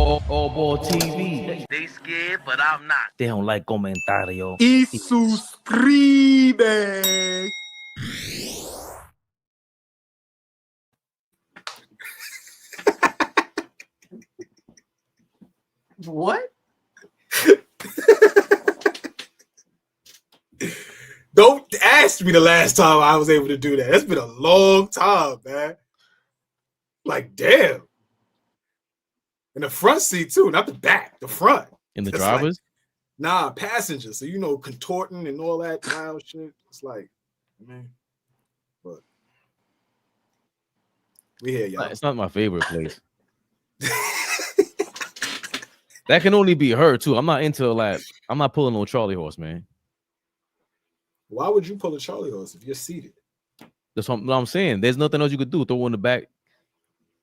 AllBall TV. They scared, but I'm not. They don't like comentario. Y suscribe. What? Don't ask me the last time I was able to do that. It's been a long time, man. Like, damn. In the front seat, too, not the back, the front. In the It's drivers? Like, passenger. So, contorting and all that wild shit. It's like, man. But we here, y'all. It's not my favorite place. That can only be her, too. I'm not into like, I'm not pulling no Charlie horse, man. Why would you pull a Charlie horse if you're seated? That's what I'm saying. There's nothing else you could do. Throw in the back.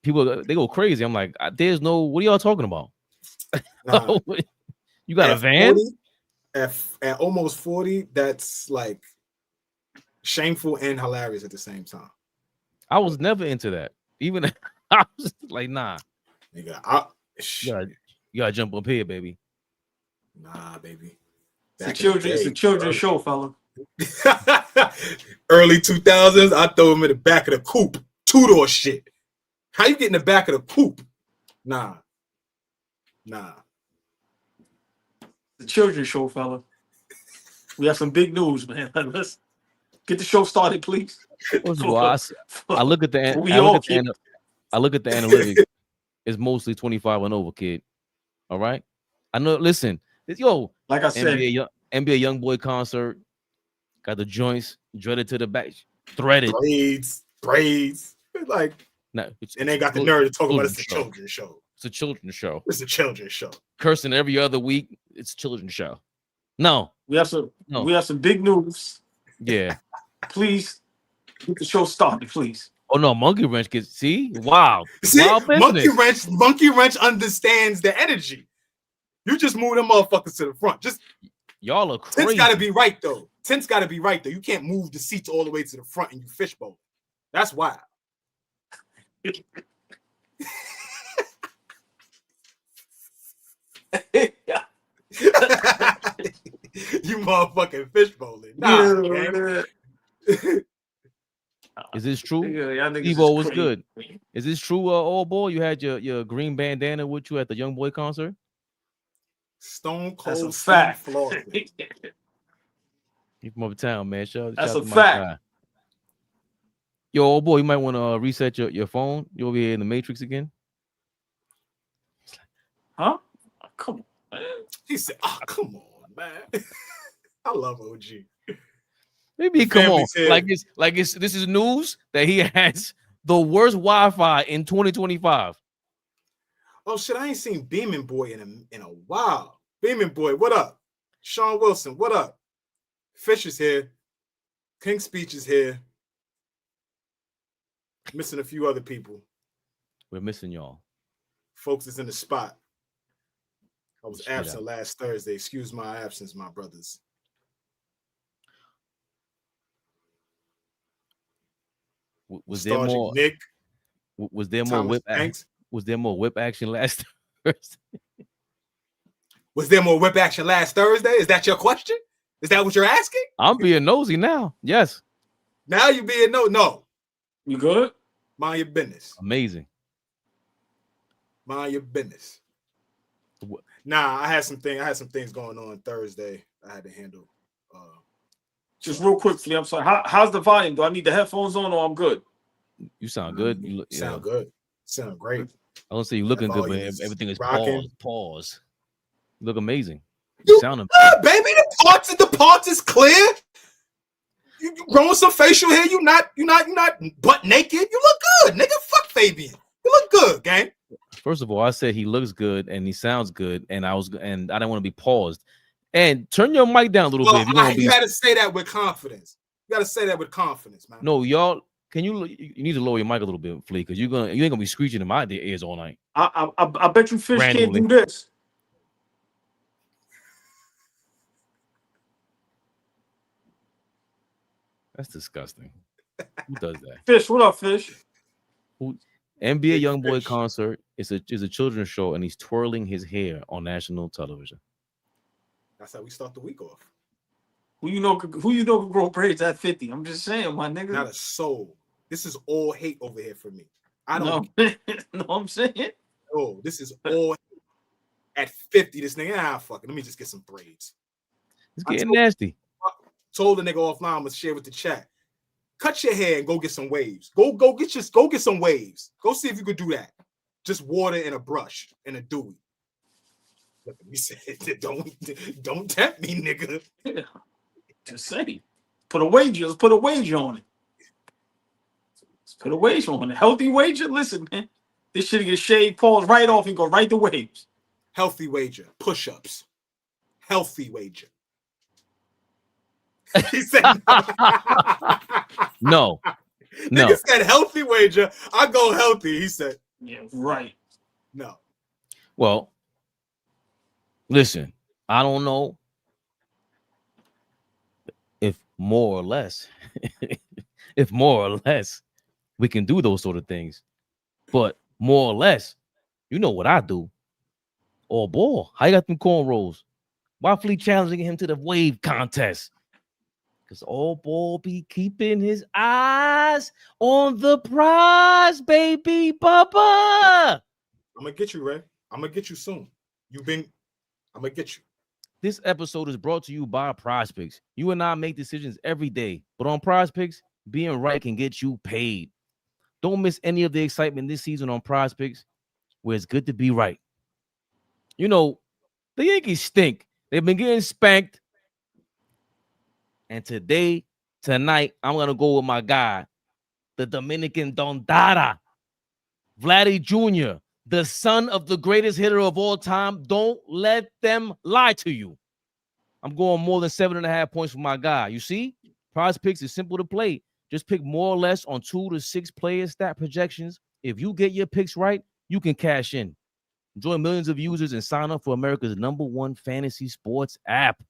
People, they go crazy. I'm like, there's no, what are y'all talking about? Nah. You got a van? 40, at almost 40, that's like shameful and hilarious at the same time. I was never into that. Even I was like, nah. Nigga, you gotta jump up here, baby. Nah, baby. It's a children's show, fella. Early 2000s, I throw him in the back of the coupe. Two-door shit. How you get in the back of the coupe? Nah. The children's show, fella. We have some big news, man. Let's get the show started, please. First of all, I look at the analytics. It's mostly 25 and over, kid. All right. I know. Listen, like I said, NBA young boy concert. Got the joints dreaded to the back, threaded braids. Like, and they got the nerve to talk about it's a children's show. It's a children's show. It's a children's show. Cursing every other week. It's a children's show. No, we have some big news. Yeah. Please get the show started, please. Oh no, Monkey Wrench gets wow. See, Monkey Wrench understands the energy. You just move them motherfuckers to the front. Just y'all are crazy. Tint's gotta be right though. You can't move the seats all the way to the front and you fishbowl. That's wild. You motherfucking fishbowling. Nah, man. Is this true? Evo was good. Is this true, AllBall? You had your green bandana with you at the young boy concert? Stone Cold. That's a fact. You from uptown, man. That's a fact. Yo, AllBall, you might want to reset your phone. You over here in the Matrix again? Huh? Oh, come on, man. He said, "Oh, come on, man." I love OG. Maybe come on, like this is news that he has the worst Wi-Fi in 2025. Oh shit, I ain't seen Beeman Boy in a while. Beeman Boy, what up? Sean Wilson, what up? Fish is here. King Speech is here. Missing a few other people. We're missing y'all. Folks is in the spot. I was absent last Thursday. Excuse my absence, my brothers. Was there more? Nick. Was there more whip action? Was there more whip action last Thursday? Was there more whip action last Thursday? Is that your question? Is that what you're asking? I'm being nosy now. Yes. Now you being no. You good? Mind your business. Amazing. Mind your business. Nah, I had some things going on Thursday I had to handle. Just real quickly, I'm sorry. How's the volume? Do I need the headphones on or I'm good? You sound good. You sound good. Sound great. I don't say you looking good, but everything is rocking. Pause. You look amazing. You sound amazing. Baby, the parts is clear. You growing some facial hair. You not butt naked. You look good, nigga. Fuck Fabian. You look good, gang. First of all, I said he looks good and he sounds good, and I didn't want to be paused. And turn your mic down a little bit. You got to say that with confidence. You got to say that with confidence, man. No, y'all. You need to lower your mic a little bit, Flea, because you ain't gonna be screeching in my ears all night. I bet you Fish can't do this. That's disgusting. Who does that? Fish, what up, Fish? NBA YoungBoy concert is a children's show, and he's twirling his hair on national television. That's how we start the week off. Who you know can grow braids at 50? I'm just saying, my nigga. Not a soul. This is all hate over here for me. I don't know. I'm saying. Oh, this is all at 50. This nigga, fuck it. Let me just get some braids. It's getting nasty. Told the nigga offline, I'm gonna share with the chat. Cut your hair and go get some waves. Go get some waves. Go see if you could do that. Just water and a brush and a dewy. Look, he said, don't tempt me, nigga. Yeah. Just say, put a wager. Let's put a wager on it. Let's put a wager on it. Healthy wager. Listen, man, this shit get shaved, pause right off, and go right to waves. Healthy wager. Push-ups. Healthy wager. He said no. Nigga said healthy wager. I go healthy. He said, yeah, right. No. Well, listen, I don't know if more or less we can do those sort of things, but more or less, you know what I do. All ball. How you got them cornrows? Why Fleet challenging him to the wave contest? Because all ball be keeping his eyes on the prize, baby, Bubba. I'm gonna get you, Ray. I'm gonna get you soon. I'm gonna get you. This episode is brought to you by PrizePicks. You and I make decisions every day, but on PrizePicks, being right can get you paid. Don't miss any of the excitement this season on PrizePicks, where it's good to be right. You know, the Yankees stink. They've been getting spanked. And tonight, I'm going to go with my guy, the Dominican Don Dada, Vladdy Jr., the son of the greatest hitter of all time. Don't let them lie to you. I'm going more than 7.5 points for my guy. You see, PrizePicks is simple to play. Just pick more or less on 2 to 6 player stat projections. If you get your picks right, you can cash in. Join millions of users and sign up for America's #1 fantasy sports app.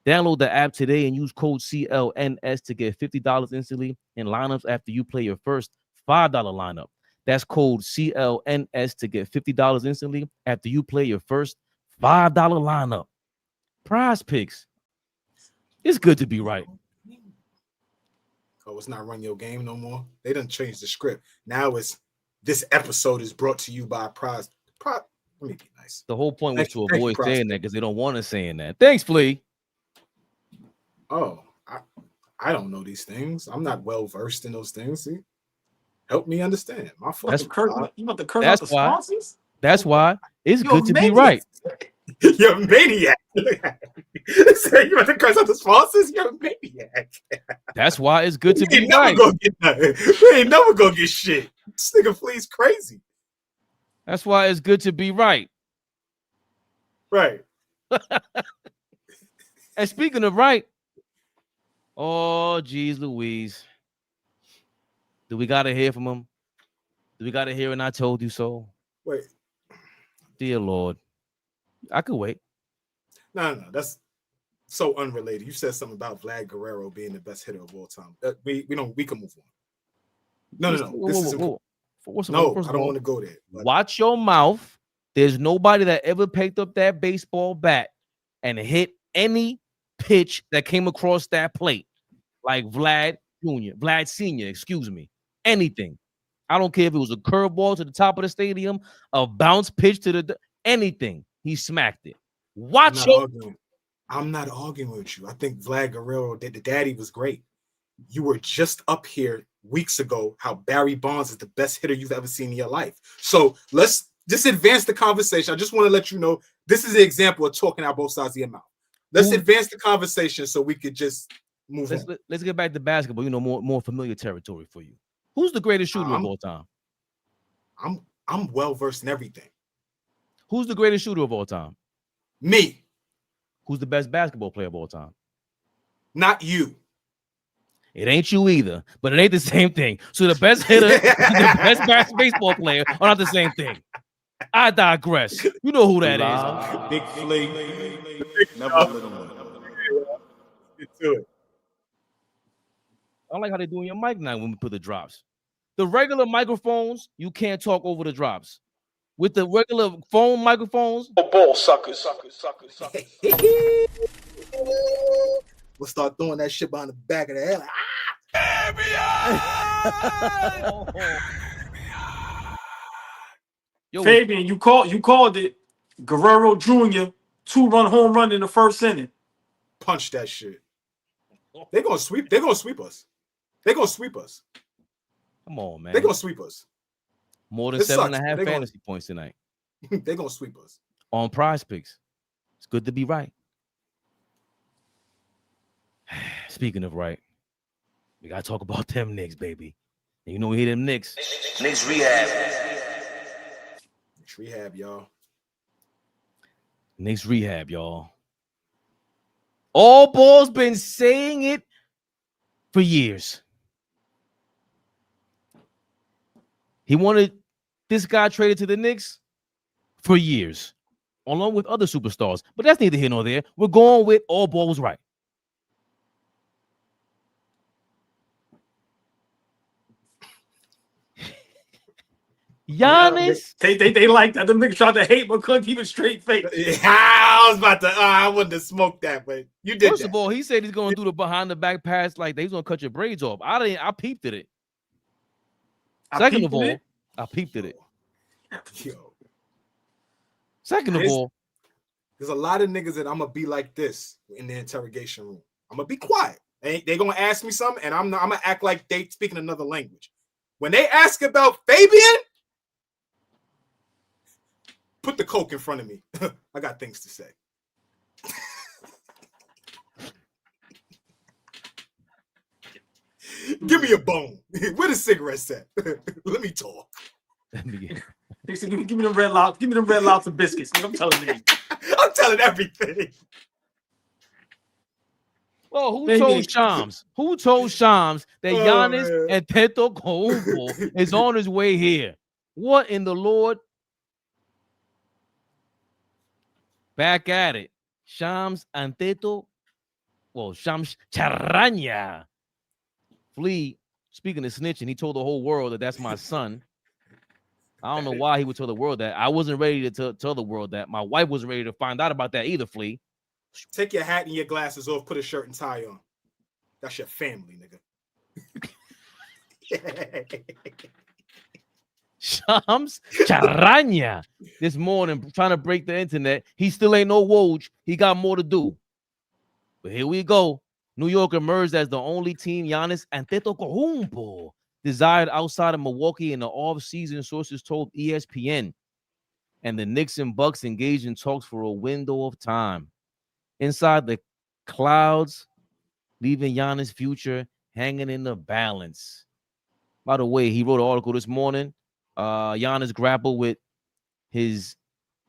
Download the app today and use code CLNS to get $50 instantly in lineups after you play your first $5 lineup. That's code CLNS to get $50 instantly after you play your first $5 lineup. PrizePicks. It's good to be right. Oh, it's not Run Your Game no more. They done changed the script. Now it's this episode is brought to you by Prize. Let me be nice. The whole point was to avoid saying that because they don't want us saying that. Thanks, Flea. Oh, I don't know these things. I'm not well versed in those things. See? Help me understand. My fault. You about to curse out the sponsors? That's why it's good to be right. You're a maniac. You about to curse out the sponsors? You're a maniac. That's why it's good to be right. We ain't never gonna get shit. This nigga Flea's crazy. That's why it's good to be right. Right. And speaking of right, oh, geez, Louise. Do we got to hear from him? Do we got to hear and I told you so? Wait. Dear Lord. I could wait. No. That's so unrelated. You said something about Vlad Guerrero being the best hitter of all time. We can move on. No. I don't want to go there. But watch your mouth. There's nobody that ever picked up that baseball bat and hit any pitch that came across that plate like Vlad Sr., excuse me. Anything. I don't care if it was a curveball to the top of the stadium, a bounce pitch to the anything. He smacked it. Watch it. I'm not arguing with you. I think Vlad Guerrero, the daddy, was great. You were just up here weeks ago how Barry Bonds is the best hitter you've ever seen in your life. So let's just advance the conversation. I just want to let you know this is an example of talking out both sides of your mouth. Let's advance the conversation so we could just move on. Let's get back to basketball. You know, more familiar territory for you. Who's the greatest shooter of all time? I'm well versed in everything. Who's the greatest shooter of all time? Me. Who's the best basketball player of all time? Not you. It ain't you either, but it ain't the same thing. So the best hitter, the best baseball player are not the same thing. I digress. You know who that is. Big Flea. Never little one. Get to it. I like how they're doing your mic now when we put the drops. The regular microphones, you can't talk over the drops. With the regular phone microphones, Ball suckers. We'll start throwing that shit behind the back of the head. Like, yo, Fabian, you called it. Guerrero Jr. 2-run home run in the first inning. punch that shit. They're gonna sweep. They're gonna sweep us. They're gonna sweep us. come on, man. They're gonna sweep us. More than It 7.5 sucks, but they fantasy points tonight They're gonna sweep us. on PrizePicks. It's good to be right. Speaking of right, we gotta talk about them Knicks, baby. And you know we hear them Knicks. Knicks Rehab. Knicks Rehab, y'all. Knicks Rehab, y'all. AllBall's been saying it for years. He wanted this guy traded to the Knicks for years, along with other superstars. But that's neither here nor there. We're going with AllBall was right. Giannis. They like that. The niggas tried to hate but couldn't keep a straight face. Yeah, I was about to. I wouldn't have smoked that, but you did. First that. of all, he said he's going to do the behind the back pass like he's going to cut your braids off. I peeped at it. Second of all, I peeped at it. Yo, Second of all, there's a lot of niggas that I'm gonna be like this in the interrogation room. I'm gonna be quiet. They gonna ask me something, and I'm gonna act like they speaking another language. When they ask about Fabian, put the Coke in front of me. I got things to say. Give me a bone. Where the cigarettes at? Let me talk. They said, give me them red lots. Give me them red lots and biscuits. I'm telling you. I'm telling everything. well, who told Shams? Who told Shams that Giannis Antetokounmpo is on his way here? What in the Lord? Back at it. Shams Antetokounmpo. Well, Shams Charania. Flea, speaking of snitching, he told the whole world that that's my son. I don't know why he would tell the world that. I wasn't ready to tell the world that. My wife wasn't ready to find out about that either, Flea. Take your hat and your glasses off, put a shirt and tie on. That's your family, nigga. Shams Charania this morning trying to break the internet. He still ain't no Woj. He got more to do. But here we go. New York emerged as the only team Giannis Antetokounmpo desired outside of Milwaukee in the offseason, sources told ESPN. And the Knicks and Bucks engaged in talks for a window of time. Inside the clouds, leaving Giannis' future hanging in the balance. By the way, he wrote an article this morning. Giannis grappled with his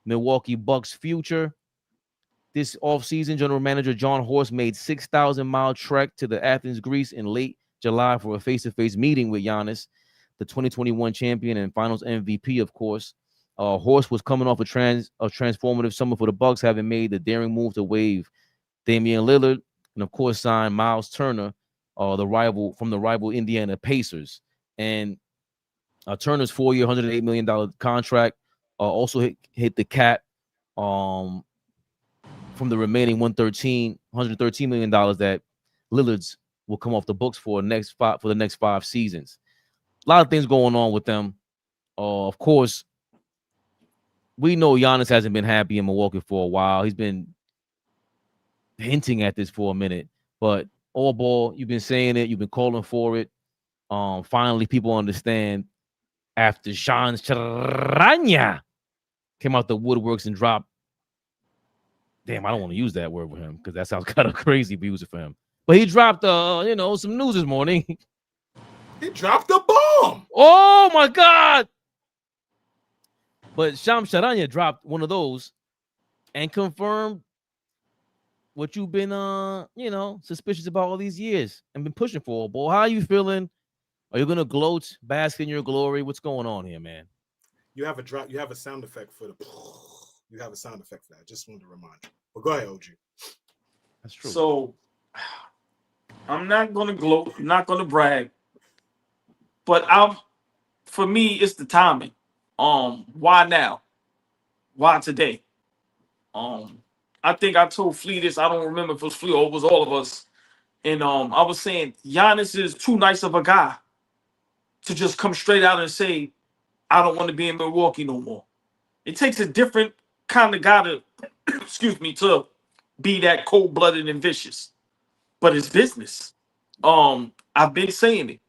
Milwaukee Bucks future. This offseason, general manager John Horst made 6,000-mile trek to the Athens, Greece in late July for a face-to-face meeting with Giannis, the 2021 champion and finals MVP, of course. Horst was coming off a transformative summer for the Bucks, having made the daring move to waive Damian Lillard and, of course, sign Miles Turner, the rival Indiana Pacers. And Turner's 4-year, $108 million contract also hit the cap from the remaining $113 million that Lillard's will come off the books for the next 5 seasons. A lot of things going on with them. Of course, we know Giannis hasn't been happy in Milwaukee for a while. He's been hinting at this for a minute, but AllBall, you've been saying it, you've been calling for it. Finally, people understand after Shams Charania came out the woodworks and dropped. Damn, I don't want to use that word with him because that sounds kind of crazy to use it for him. But he dropped, some news this morning. He dropped a bomb. Oh my God! But Shams Charania dropped one of those and confirmed what you've been, suspicious about all these years and been pushing for. Boy, how are you feeling? Are you gonna gloat, bask in your glory? What's going on here, man? You have a sound effect for the. You have a sound effect for that. Just wanted to remind you. But go ahead, OG. That's true. So I'm not gonna gloat, I'm not gonna brag, but for me, it's the timing. Why now? Why today? I think I told Flea this. I don't remember if it was Flea or it was all of us. And I was saying Giannis is too nice of a guy to just come straight out and say, I don't want to be in Milwaukee no more. It takes a different kind of guy to, excuse me, to be that cold-blooded and vicious. But it's business. I've been saying it.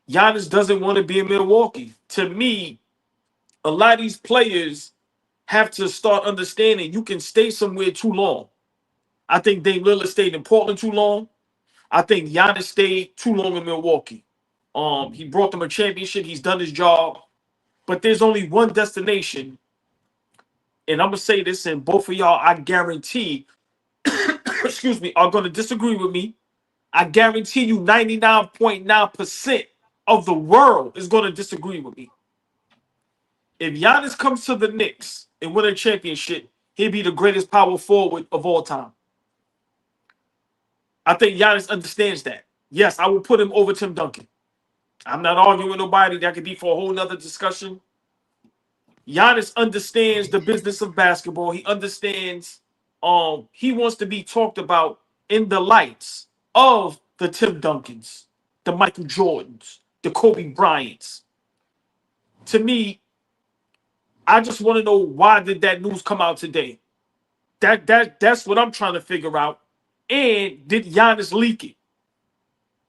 Giannis doesn't want to be in Milwaukee. To me, a lot of these players have to start understanding you can stay somewhere too long. I think Dame Lillard stayed in Portland too long. I think Giannis stayed too long in Milwaukee. He brought them a championship. He's done his job. But there's only one destination. And I'm going to say this, and both of y'all, I guarantee, excuse me, are going to disagree with me. I guarantee you 99.9% of the world is going to disagree with me. If Giannis comes to the Knicks and win a championship, he'll be the greatest power forward of all time. I think Giannis understands that. Yes, I will put him over Tim Duncan. I'm not arguing with nobody. That could be for a whole nother discussion. Giannis understands the business of basketball. He understands he wants to be talked about in the lights of the Tim Duncans, the Michael Jordans, the Kobe Bryants. To me, I just want to know, why did that news come out today? That's what I'm trying to figure out. And did Giannis leak it?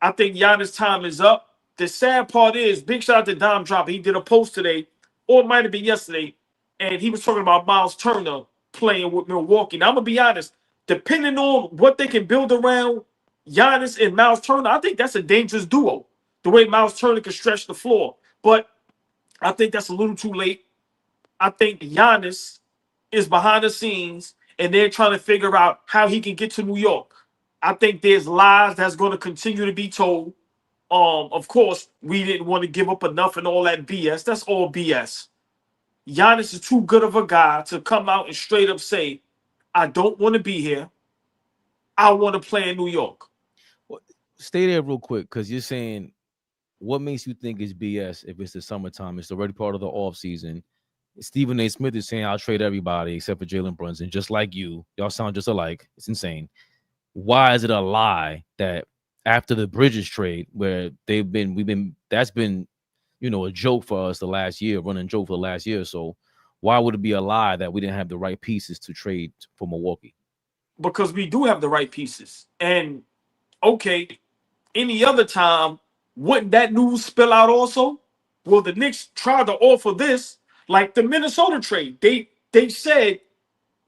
I think Giannis' time is up. The sad part is, big shout out to Dom Drop. He did a post today, or it might have been yesterday, and he was talking about Miles Turner playing with Milwaukee. Now, I'm going to be honest, depending on what they can build around Giannis and Miles Turner, I think that's a dangerous duo, the way Miles Turner can stretch the floor. But I think that's a little too late. I think Giannis is behind the scenes, and they're trying to figure out how he can get to New York. I think there's lies that's going to continue to be told. Of course, we didn't want to give up enough and all that BS. That's all BS. Giannis is too good of a guy to come out and straight up say, I don't want to be here. I want to play in New York. Well, stay there real quick, because you're saying, what makes you think it's BS if it's the summertime? It's already part of the offseason. Stephen A. Smith is saying, I'll trade everybody except for Jalen Brunson, just like you. Y'all sound just alike. It's insane. Why is it a lie that after the Bridges trade, where that's been, a joke for us the last year, running joke for the last year or so, why would it be a lie that we didn't have the right pieces to trade for Milwaukee? Because we do have the right pieces. And, okay, any other time, wouldn't that news spill out also? Well, the Knicks tried to offer this, like the Minnesota trade. They said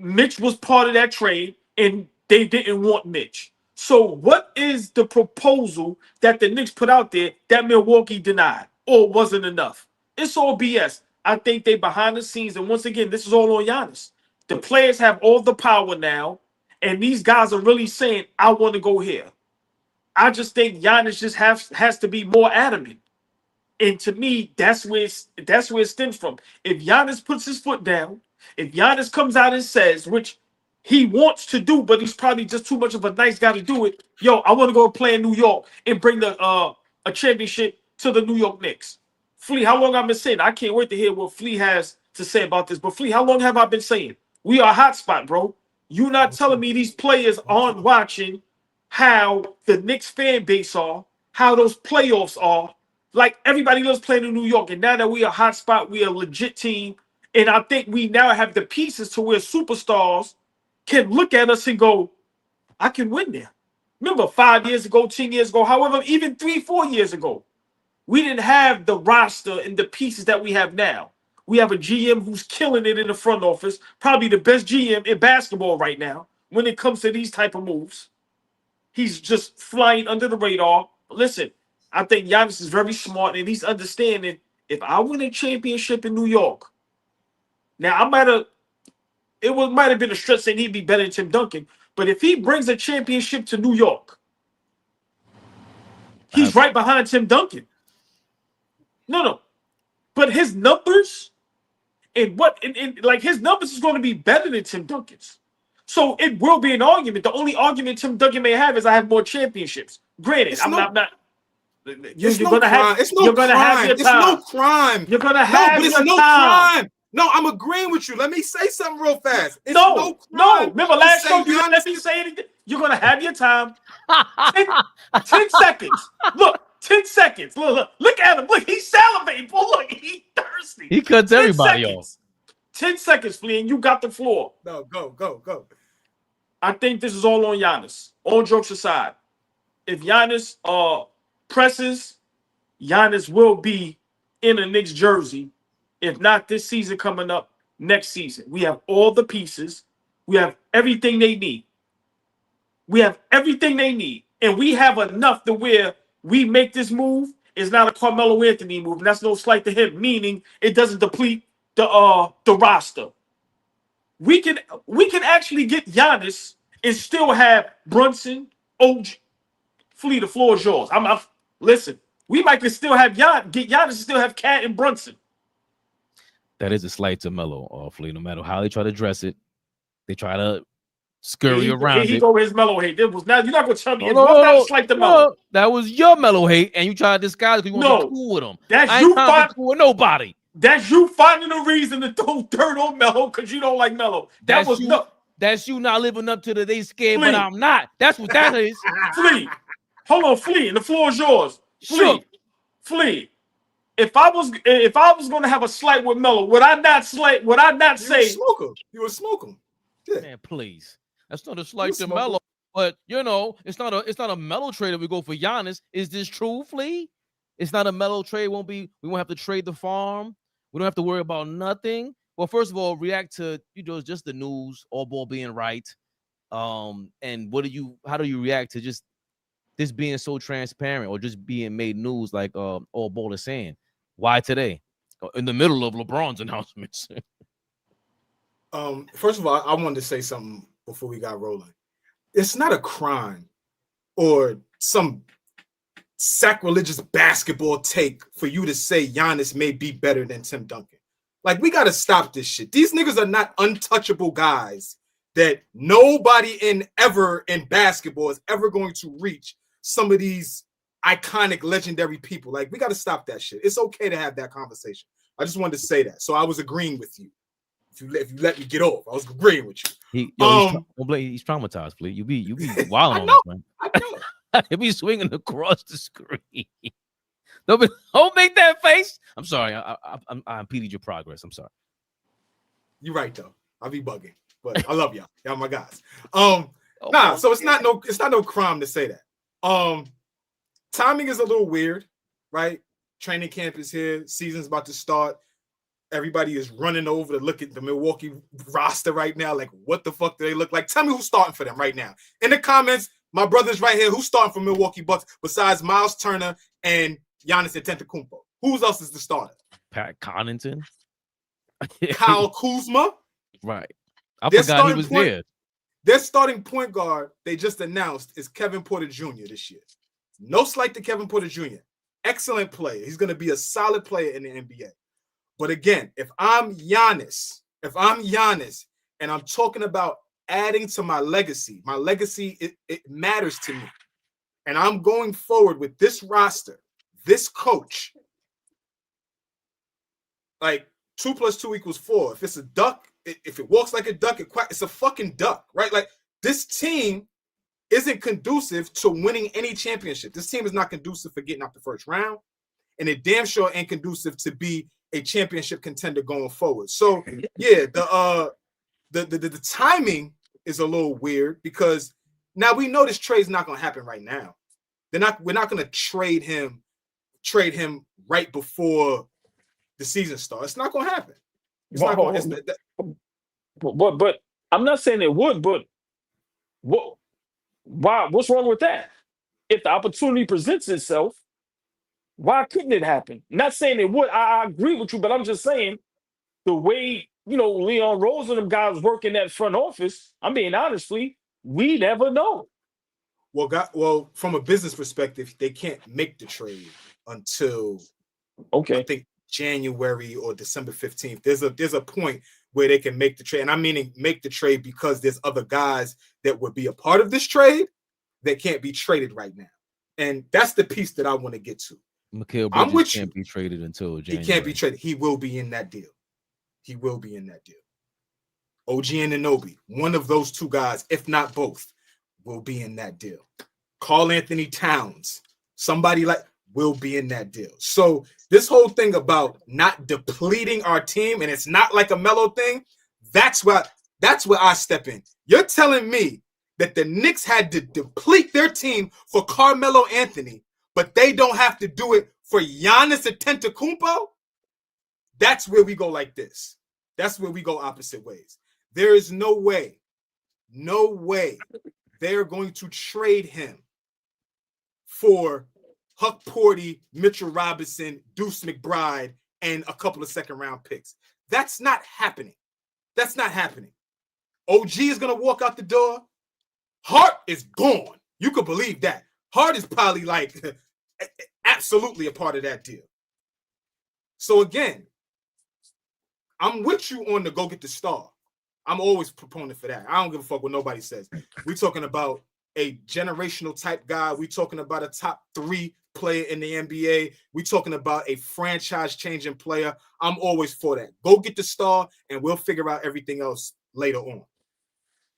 Mitch was part of that trade, and they didn't want Mitch. So what is the proposal that the Knicks put out there that Milwaukee denied or wasn't enough? It's all BS. I think they behind the scenes, and once again, this is all on Giannis. The players have all the power now, and these guys are really saying, I want to go here. I just think Giannis just has to be more adamant. And to me, that's where it stems from. If Giannis puts his foot down, if Giannis comes out and says, which he wants to do, but he's probably just too much of a nice guy to do it, yo, I want to go play in New York and bring a championship to the New York Knicks. Flea, how long I've been saying? I can't wait to hear what Flea has to say about this. But Flea, how long have I been saying? We are a hot spot, bro. You're not telling me these players aren't watching how the Knicks fan base are, how those playoffs are. Like, everybody loves playing in New York. And now that we are a hot spot, we are a legit team. And I think we now have the pieces to where superstars can look at us and go, I can win there. Remember 5 years ago, 10 years ago, however, even 3-4 years ago, we didn't have the roster and the pieces that we have now. We have a GM who's killing it in the front office, probably the best GM in basketball right now when it comes to these type of moves. He's just flying under the radar. Listen, I think Giannis is very smart, and he's understanding, if I win a championship in New York, now it might have been a stretch saying he'd be better than Tim Duncan, but if he brings a championship to New York, he's right behind Tim Duncan. No. But his numbers and his numbers is going to be better than Tim Duncan's. So it will be an argument. The only argument Tim Duncan may have is I have more championships. Granted, I'm not. It's no crime. It's no crime. It's no crime. You're gonna have but it's your no time. crime. No, I'm agreeing with you. Let me say something real fast. It's No crime. No. Remember last show you didn't let me say anything. You're gonna have your time. 10 seconds. Look, 10 seconds. Look at him. Look, he's salivating. Boy, look, he's thirsty. He cuts everybody off. 10 seconds, Flea, and you got the floor. No, go. I think this is all on Giannis. All jokes aside, if Giannis presses, Giannis will be in a Knicks jersey. If not this season coming up, next season. We have all the pieces. We have everything they need. And we have enough to where we make this move. It's not a Carmelo Anthony move, and that's no slight to him, meaning it doesn't deplete the roster. We can actually get Giannis and still have Brunson, OG, Flea. The floor is yours. Listen. We might can still have get Giannis and still have Cat and Brunson. That is a slight to Melo, Flea. No matter how they try to dress it, they try to scurry around it. He go with his Melo hate. You're not gonna tell me not slight to Melo. That was your Melo hate, and you try to disguise it because you want to be cool with him. That's you find cool with nobody. That's you finding a reason to throw dirt on Melo because you don't like Melo. That's you not living up to the they scared, Flea. But I'm not. That's what that is. Flea. Hold on, Flea, and the floor is yours. Flea. If I was gonna have a slight with Melo, would I not say You would smoke him. Yeah. Man, please. That's not a slight to Melo, but it's not a Melo trade if we go for Giannis. Is this true, Flea? It's not a Melo trade. We won't have to trade the farm. We don't have to worry about nothing. Well, first of all, react to just the news, AllBall being right. And how do you react to just this being so transparent or just being made news like AllBall is saying? Why today? In the middle of LeBron's announcements. First of all, I wanted to say something before we got rolling. It's not a crime or some sacrilegious basketball take for you to say Giannis may be better than Tim Duncan. Like, we got to stop this shit. These niggas are not untouchable guys that nobody ever in basketball is ever going to reach some of these iconic, legendary people. Like, we got to stop that shit. It's okay to have that conversation. I just wanted to say that. So I was agreeing with you. If you let me get off, I was agreeing with you. He's traumatized, please. You be wilding on this, man. I know. He'll be swinging across the screen. Don't make that face. I'm sorry. I impeded your progress. I'm sorry. You're right though. I'll be bugging, but I love y'all. Y'all my guys. So it's not no crime to say that. Timing is a little weird, right? Training camp is here. Season's about to start. Everybody is running over to look at the Milwaukee roster right now. Like, what the fuck do they look like? Tell me who's starting for them right now. In the comments, my brothers right here, who's starting for Milwaukee Bucks besides Miles Turner and Giannis Antetokounmpo? Who else is the starter? Pat Connaughton. Kyle Kuzma. Right. I forgot he was there. Their starting point guard, they just announced, is Kevin Porter Jr. this year. No slight to Kevin Porter Jr. Excellent player. He's going to be a solid player in the NBA. But again, if I'm Giannis and I'm talking about adding to my legacy, it matters to me. And I'm going forward with this roster, this coach. Like 2 + 2 = 4. If it's a duck, if it walks like a duck, it's a fucking duck, right? Like, this team isn't conducive to winning any championship. This team is not conducive for getting out the first round, and it damn sure ain't conducive to be a championship contender going forward. So yeah, the timing is a little weird because now we know this trade's not going to happen right now. We're not going to trade him right before the season starts. It's not going to happen. It's not going to. But I'm not saying it would. But why? What's wrong with that? If the opportunity presents itself, why couldn't it happen? Not saying it would. I agree with you, but I'm just saying the way, Leon Rose and them guys work in that front office, I'm being honestly, we never know. Well, from a business perspective, they can't make the trade until I think January or December 15th. There's a point where they can make the trade. And I'm meaning make the trade because there's other guys that would be a part of this trade that can't be traded right now. And that's the piece that I want to get to. Mikal I'm Bridges with can't be traded until January. He can't be traded. He will be in that deal. He will be in that deal. OG Anunoby, one of those two guys, if not both, will be in that deal. Karl-Anthony Towns, somebody like, will be in that deal. So this whole thing about not depleting our team, and it's not like a Melo thing, that's where I step in. You're telling me that the Knicks had to deplete their team for Carmelo Anthony, but they don't have to do it for Giannis Antetokounmpo? That's where we go like this. That's where we go opposite ways. There is no way they're going to trade him for Huck Porty, Mitchell Robinson, Deuce McBride, and a couple of second-round picks. That's not happening. That's not happening. OG is going to walk out the door. Hart is gone. You could believe that. Hart is probably like absolutely a part of that deal. So again, I'm with you on the go get the star. I'm always proponent for that. I don't give a fuck what nobody says. We're talking about a generational type guy. We're talking about a top 3 player in the NBA. We're talking about a franchise-changing player. I'm always for that. Go get the star, and we'll figure out everything else later on.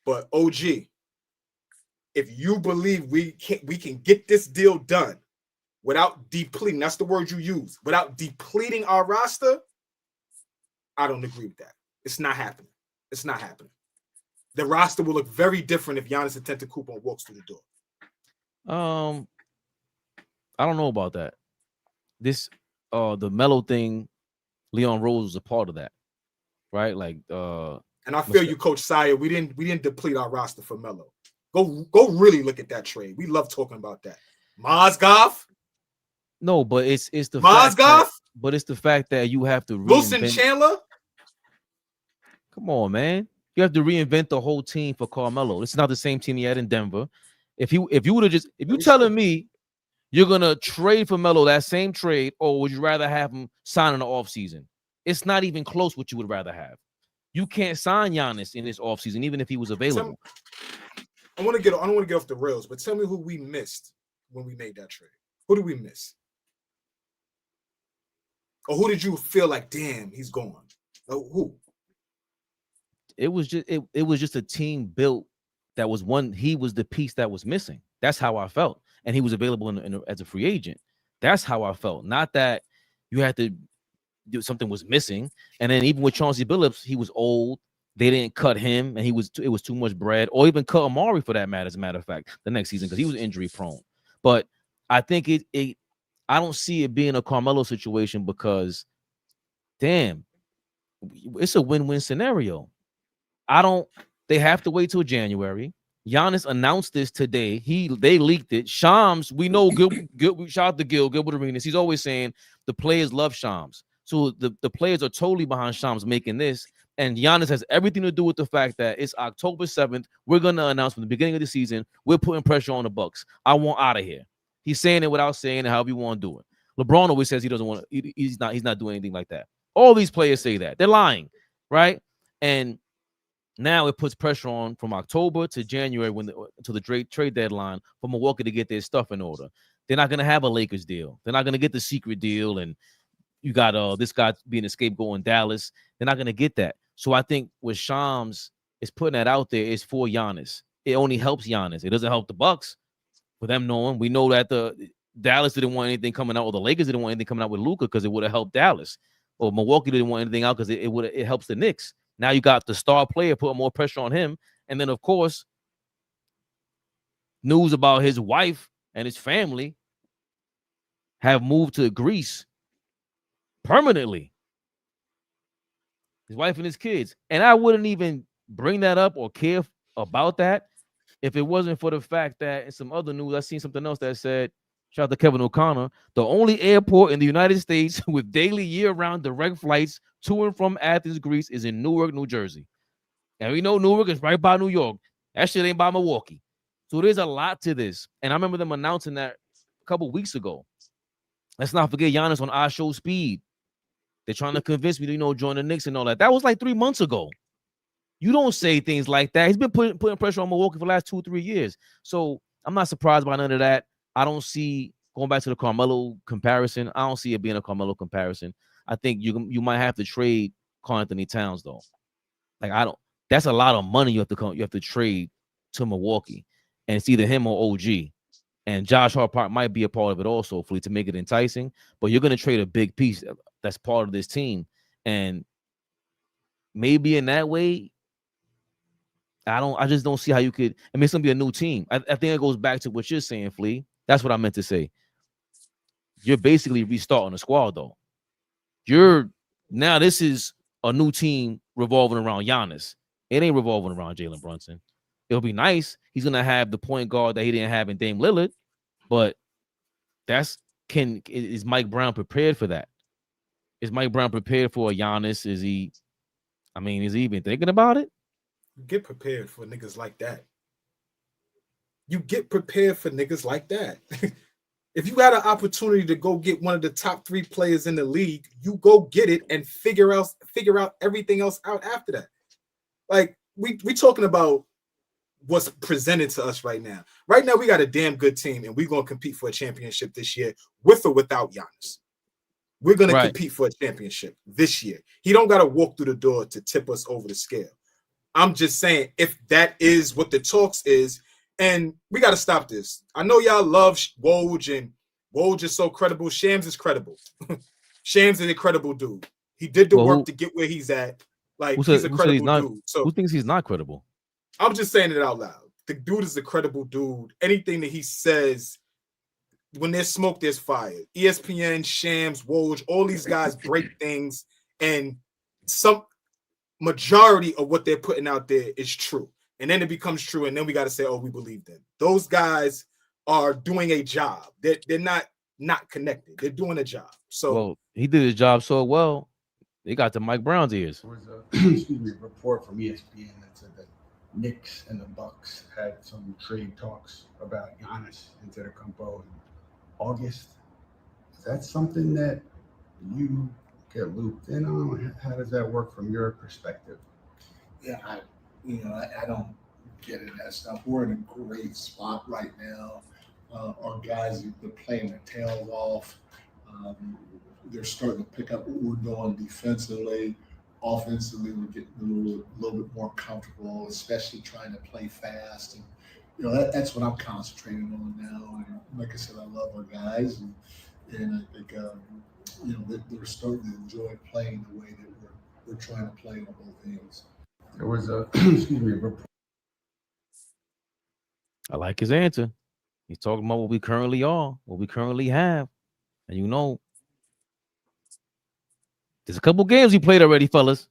But OG, if you believe we can get this deal done without depleting, that's the word you use, without depleting our roster, I don't agree with that. It's not happening. It's not happening. The roster will look very different if Giannis Antetokounmpo walks through the door. I don't know about that. This the Melo thing, Leon Rose was a part of that, right? Like and I feel you, Coach Sire. We didn't deplete our roster for Melo. Go really look at that trade. We love talking about that. Mozgov? No, but it's the Mozgov? But it's the fact that you have to Wilson Chandler? Come on, man. You have to reinvent the whole team for Carmelo. It's not the same team he had in Denver. If you telling me you're gonna trade for Melo that same trade, or would you rather have him sign in the offseason? It's not even close what you would rather have. You can't sign Giannis in this offseason, even if he was available. I don't want to get off the rails, but tell me who we missed when we made that trade. Who did we miss? Or who did you feel like, damn, he's gone? Who? It was just a team built that was one. He was the piece that was missing. That's how I felt, and he was available as a free agent. That's how I felt. Not that you had to do something was missing. And then even with Chauncey Billups, he was old. They didn't cut him, and it was too much bread, or even cut Amari for that matter. As a matter of fact, the next season because he was injury prone. But I think I don't see it being a Carmelo situation because, damn, it's a win-win scenario. They have to wait till January. Giannis announced this today. They leaked it. Shams, we know good. Shout out to Gilbert Arenas. He's always saying the players love Shams. So the players are totally behind Shams making this. And Giannis has everything to do with the fact that it's October 7th. We're gonna announce from the beginning of the season, we're putting pressure on the Bucks. I want out of here. He's saying it without saying it, however you want to do it. LeBron always says he doesn't want to, he's not doing anything like that. All these players say that. They're lying, right? And now it puts pressure on from October to January to the trade deadline for Milwaukee to get their stuff in order. They're not going to have a Lakers deal. They're not going to get the secret deal, and you got this guy being a scapegoat in Dallas. They're not going to get that. So I think what Shams is putting that out there is for Giannis. It only helps Giannis. It doesn't help the Bucks. For them knowing, we know that the Dallas didn't want anything coming out, or the Lakers didn't want anything coming out with Luka because it would have helped Dallas, or Milwaukee didn't want anything out because it helps the Knicks. Now you got the star player putting more pressure on him. And then, of course, news about his wife and his family have moved to Greece permanently. His wife and his kids. And I wouldn't even bring that up or care about that if it wasn't for the fact that in some other news, I seen something else that said, shout out to Kevin O'Connor, the only airport in the United States with daily year-round direct flights to and from Athens, Greece, is in Newark, New Jersey. And we know Newark is right by New York. That shit ain't by Milwaukee. So there's a lot to this. And I remember them announcing that a couple weeks ago. Let's not forget Giannis on our show Speed. They're trying to convince me to, join the Knicks and all that. That was like 3 months ago. You don't say things like that. He's been putting pressure on Milwaukee for the last 2 or 3 years. So I'm not surprised by none of that. I don't see going back to the Carmelo comparison. I don't see it being a Carmelo comparison. I think you might have to trade Karl-Anthony Towns though. Like I don't. That's a lot of money you have to trade to Milwaukee, and it's either him or OG. And Josh Hart might be a part of it also, hopefully, to make it enticing. But you're going to trade a big piece that's part of this team, and maybe in that way, I just don't see how you could. I mean, it's going to be a new team. I think it goes back to what you're saying, Flea. That's what I meant to say. You're basically restarting the squad, though. Now this is a new team revolving around Giannis. It ain't revolving around Jalen Brunson. It'll be nice. He's gonna have the point guard that he didn't have in Dame Lillard, but is Mike Brown prepared for that? Is Mike Brown prepared for a Giannis? Is he even thinking about it? You get prepared for niggas like that. You get prepared for niggas like that. If you had an opportunity to go get one of the top 3 players in the league, you go get it and figure out everything else out after that. Like we talking about what's presented to us right now. Right now, we got a damn good team, and we're gonna compete for a championship this year, with or without Giannis. We're gonna compete for a championship this year. He don't gotta walk through the door to tip us over the scale. I'm just saying, if that is what the talks is, and we got to stop this. I know y'all love Woj, and Woj is so credible. Shams is credible. Shams is a credible dude. He did the work to get where he's at. Like, he's a credible dude. So who thinks he's not credible? I'm just saying it out loud. The dude is a credible dude. Anything that he says, when there's smoke, there's fire. ESPN, Shams, Woj, all these guys break things, and some majority of what they're putting out there is true. And then it becomes true, and then we got to say, oh, we believe them. Those guys are doing a job. They're not connected. They're doing a job. So he did his job so well, they got to Mike Brown's ears. There was a report from ESPN that said that Knicks and the Bucks had some trade talks about Giannis Antetokounmpo in August. Is that something that you get looped in on? How does that work from your perspective? Yeah, I don't get into that stuff. We're in a great spot right now. Our guys, they're playing their tails off. They're starting to pick up what we're doing defensively. Offensively, we're getting a little bit more comfortable, especially trying to play fast. And that's what I'm concentrating on now. And like I said, I love our guys, and I think they're starting to enjoy playing the way that we're trying to play on both ends. There was a report. I like his answer. He's talking about what we currently are, what we currently have. And there's a couple games we played already, fellas,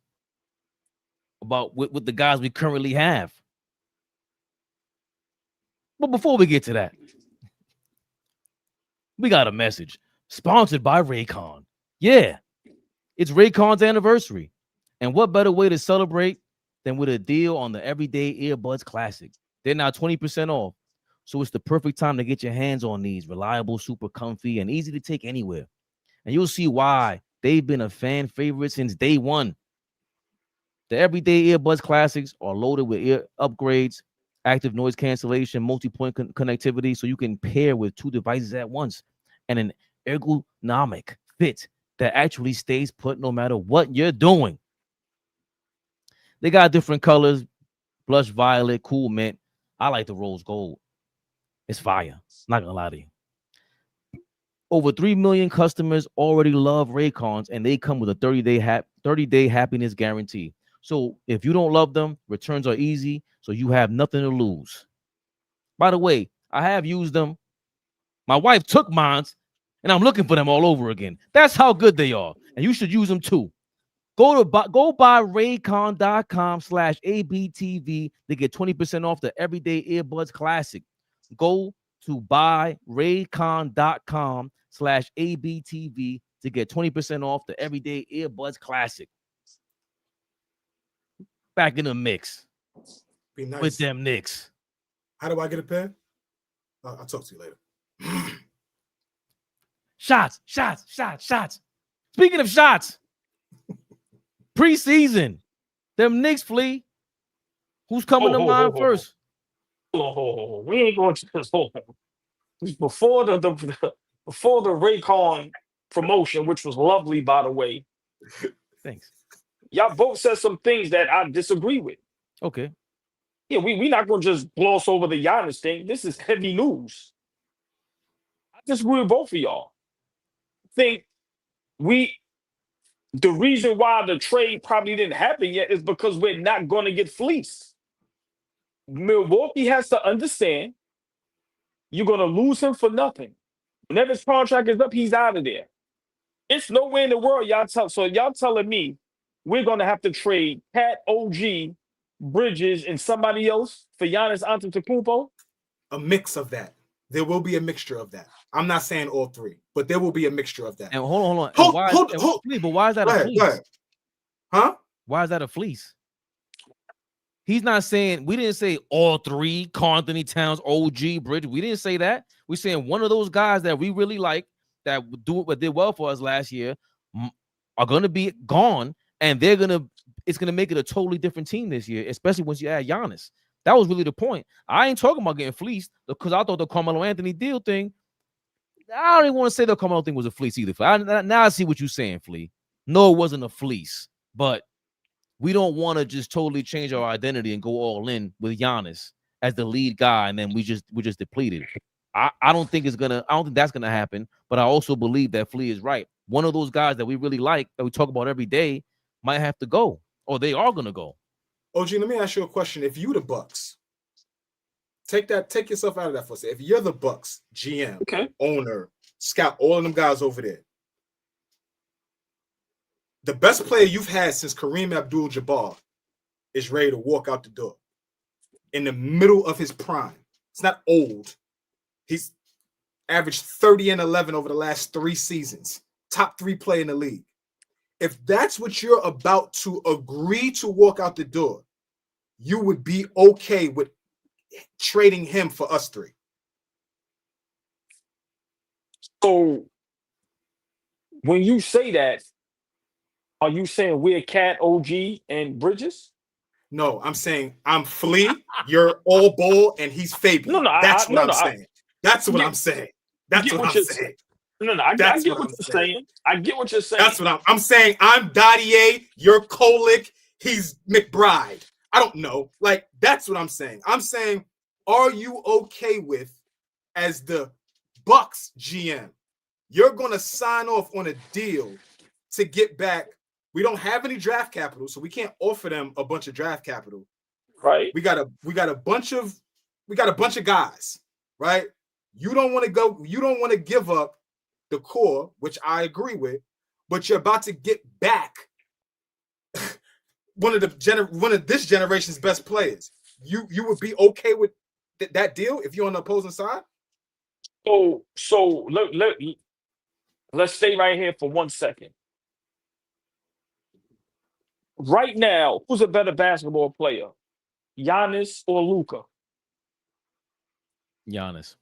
about with the guys we currently have. But before we get to that, we got a message sponsored by Raycon. Yeah, it's Raycon's anniversary. And what better way to celebrate than with a deal on the Everyday Earbuds Classic? They're now 20% off. So it's the perfect time to get your hands on these reliable, super comfy, and easy to take anywhere. And you'll see why they've been a fan favorite since day one. The Everyday Earbuds Classics are loaded with ear upgrades, active noise cancellation, multi-point connectivity, so you can pair with 2 devices at once, and an ergonomic fit that actually stays put no matter what you're doing. They got different colors, blush violet, cool mint. I like the rose gold. It's fire. Not gonna lie to you. Over 3 million customers already love Raycons, and they come with a 30-day happiness guarantee. So if you don't love them, returns are easy, so you have nothing to lose. By the way, I have used them. My wife took mine, and I'm looking for them all over again. That's how good they are, and you should use them too. Go buy Raycon.com/ABTV to get 20% off the Everyday Earbuds Classic. Go to buy Raycon.com/ABTV to get 20% off the Everyday Earbuds Classic. Back in the mix. Be nice with them Knicks. How do I get a pair? I'll talk to you later. Shots. Speaking of shots, preseason, them Knicks, Flea. Who's coming to mind first? We ain't going to this whole thing. before before the Raycon promotion, which was lovely, by the way. Thanks. Y'all both said some things that I disagree with. Okay. Yeah, we not gonna just gloss over the Giannis thing. This is heavy news. I disagree with both of y'all. I think the reason why the trade probably didn't happen yet is because we're not gonna get fleeced. Milwaukee has to understand you're gonna lose him for nothing. Whenever his contract is up, he's out of there. It's nowhere in the world y'all telling me we're gonna have to trade Pat, OG, Bridges, and somebody else for Giannis Antetokounmpo? A mix of that. There will be a mixture of that. I'm not saying all three, but there will be a mixture of that. And hold on. Hold- Why, hold- and hold- please, but why is that Go a ahead, fleece? go ahead. Huh? Why is that a fleece? He's not saying, we didn't say all three, Karl-Anthony, Towns, OG, Bridge. We didn't say that. We're saying one of those guys that we really like, that did well for us last year, are going to be gone, and it's going to make it a totally different team this year, especially once you add Giannis. That was really the point. I ain't talking about getting fleeced because I thought the Carmelo Anthony deal thing, I don't even want to say the Carmelo thing was a fleece either. Now I see what you're saying, Flea. No, it wasn't a fleece, but we don't want to just totally change our identity and go all in with Giannis as the lead guy, and then we're just depleted. I don't think that's gonna happen, but I also believe that Flea is right. One of those guys that we really like, that we talk about every day, might have to go, or they are gonna go. OG, let me ask you a question. If you the Bucks, take yourself out of that for a second. If you're the Bucks, GM, Okay. owner, scout, all of them guys over there, the best player you've had since Kareem Abdul-Jabbar is ready to walk out the door in the middle of his prime. It's not old. He's averaged 30 and 11 over the last 3 seasons. Top 3 player in the league. If that's what you're about to agree to walk out the door, you would be okay with trading him for us 3. So when you say that, are you saying we're Cat, OG, and Bridges? No, I'm saying I'm Flea, you're AllBall, and he's Fabian. No, That's what I'm saying. That's what I'm saying. That's what I'm saying. I That's get what what I'm you're saying. I get what you're saying. That's what I'm saying. I'm Dottier, you're Kolick, he's McBride. I don't know. Like, that's what I'm saying. I'm saying, are you okay with, as the Bucks GM, you're going to sign off on a deal to get back? We don't have any draft capital, so we can't offer them a bunch of draft capital. Right. We got a bunch of guys, right? You don't want to give up the core, which I agree with, but you're about to get back one of this generation's best players. You would be okay with that deal if you're on the opposing side? So let's stay right here for 1 second. Right now, who's a better basketball player, Giannis or Luka? Giannis.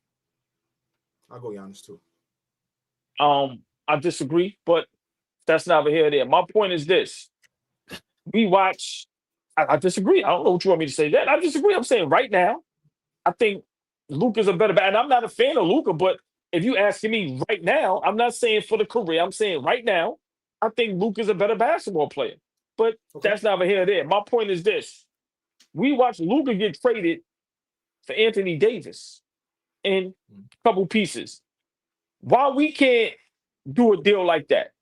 I'll go Giannis too. I disagree, but that's neither here nor there. My point is this: we watch. I disagree. I don't know what you want me to say. That I disagree. I'm saying right now, I think Luka's a better. And I'm not a fan of Luka, but if you asking me right now, I'm not saying for the career. I'm saying right now, I think Luka's a better basketball player. But that's neither here nor there. My point is this: we watched Luka get traded for Anthony Davis in a couple pieces. Why we can't do a deal like that?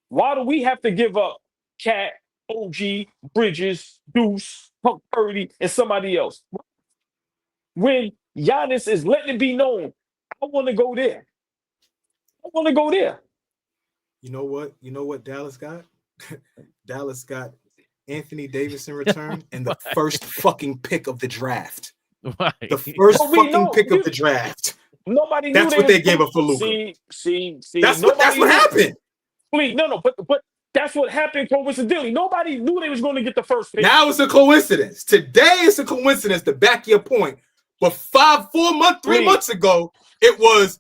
Why do we have to give up Cat, OG, Bridges, Deuce, Purdy, and somebody else? When Giannis is letting it be known, I want to go there. I want to go there. You know what Dallas got? Dallas got Anthony Davis in return and the first fucking pick of the draft. Right. The first fucking pick of the draft. Nobody knew that's what they gave up for Luka. See. That's what happened. Please, no, but that's what happened coincidentally. Nobody knew they was going to get the first pick. Now it's a coincidence. Today it's a coincidence to back your point. But 3 months ago, it was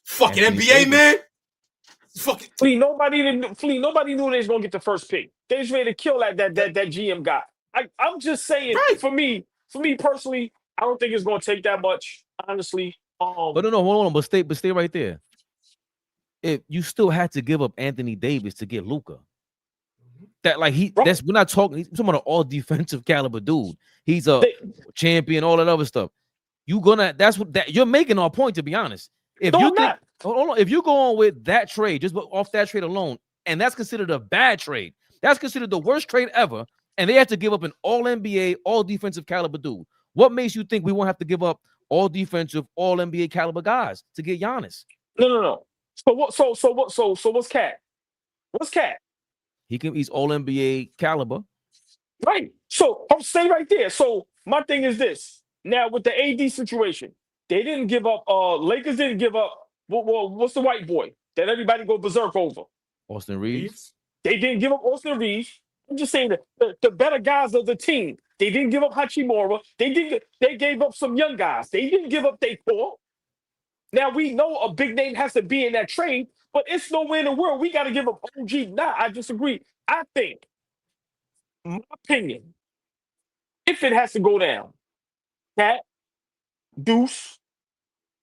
fucking Anthony NBA, Davis. man. Fucking Flea, nobody knew they was going to get the first pick. They was ready to kill that GM guy. I'm just saying, Right. for me personally, I don't think it's going to take that much. Honestly, But no, hold on, but stay right there. If you still had to give up Anthony Davis to get Luka. That like we're not talking. He's talking about an all defensive caliber dude. He's a champion, all that other stuff. You're making our point, to be honest. If you think, hold on, if you go on with that trade, just off that trade alone, and that's considered a bad trade, that's considered the worst trade ever, and they have to give up an all NBA, all defensive caliber dude. What makes you think we won't have to give up all defensive, all NBA caliber guys to get Giannis? No. So what? So what's Cat? What's Cat? He's all NBA caliber. Right. So I'll stay right there. So my thing is this. Now with the AD situation, they didn't give up. Lakers didn't give up. What's the white boy that everybody go berserk over? Austin Reeves. They didn't give up Austin Reeves. I'm just saying that the better guys of the team. They didn't give up Hachimura. They gave up some young guys. They didn't give up their core. Now we know a big name has to be in that trade, but it's nowhere in the world we got to give up OG. Nah, I disagree. I think, my opinion, if it has to go down, Cat, Deuce,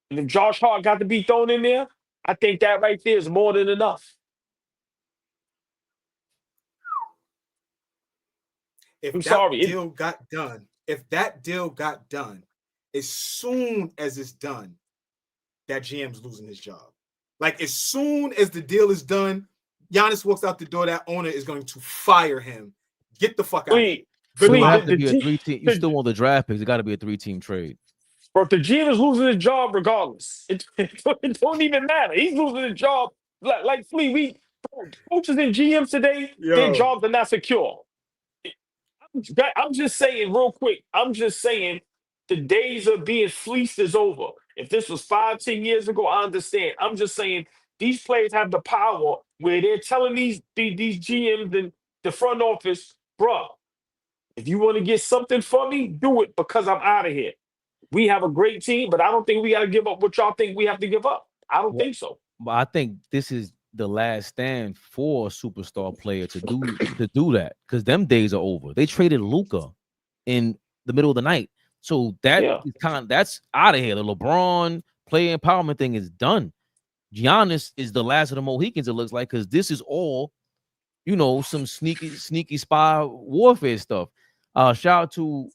and if Josh Hart got to be thrown in there, I think that right there is more than enough. If I'm that sorry. deal got done, as soon as it's done, that GM's losing his job. Like, as soon as the deal is done, Giannis walks out the door, that owner is going to fire him. Get the fuck out of here. It have to be a 3-team. You still want the draft picks. It got to be a 3-team trade. Bro, the GM is losing his job regardless. It don't even matter. He's losing his job. Like Flea, coaches and GMs today, their jobs are not secure. I'm just saying real quick. I'm just saying the days of being fleeced is over. If this was 5-10 years ago, I understand. I'm just saying these players have the power where they're telling these GMs and the front office, bro, if you want to get something for me, do it because I'm out of here. We have a great team, but I don't think we got to give up what y'all think we have to give up. I don't think so. But I think this is the last stand for a superstar player to do that, because them days are over. They traded Luka in the middle of the night, so that's out of here. The LeBron player empowerment thing is done. Giannis is the last of the Mohicans, it looks like, because this is all, some sneaky spy warfare stuff. Shout out to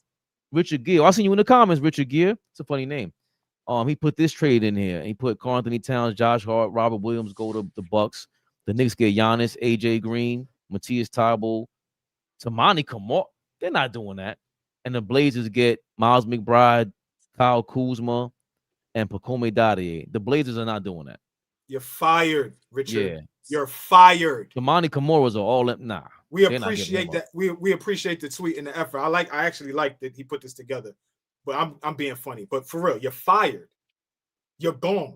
Richard Gere. I seen you in the comments, Richard Gere. It's a funny name. He put this trade in here. He put Karl-Anthony Towns, Josh Hart, Robert Williams go to the Bucks. The Knicks get Giannis, AJ Green, Matthias Thybulle, Tamani Kamara. They're not doing that. And the Blazers get Miles McBride, Kyle Kuzma, and Pacome Dadier. The Blazers are not doing that. You're fired, Richard. Yeah. You're fired. Tamani Kamara's all nah. We appreciate that. We appreciate the tweet and the effort. I actually like that he put this together. But I'm being funny. But for real, you're fired. You're gone.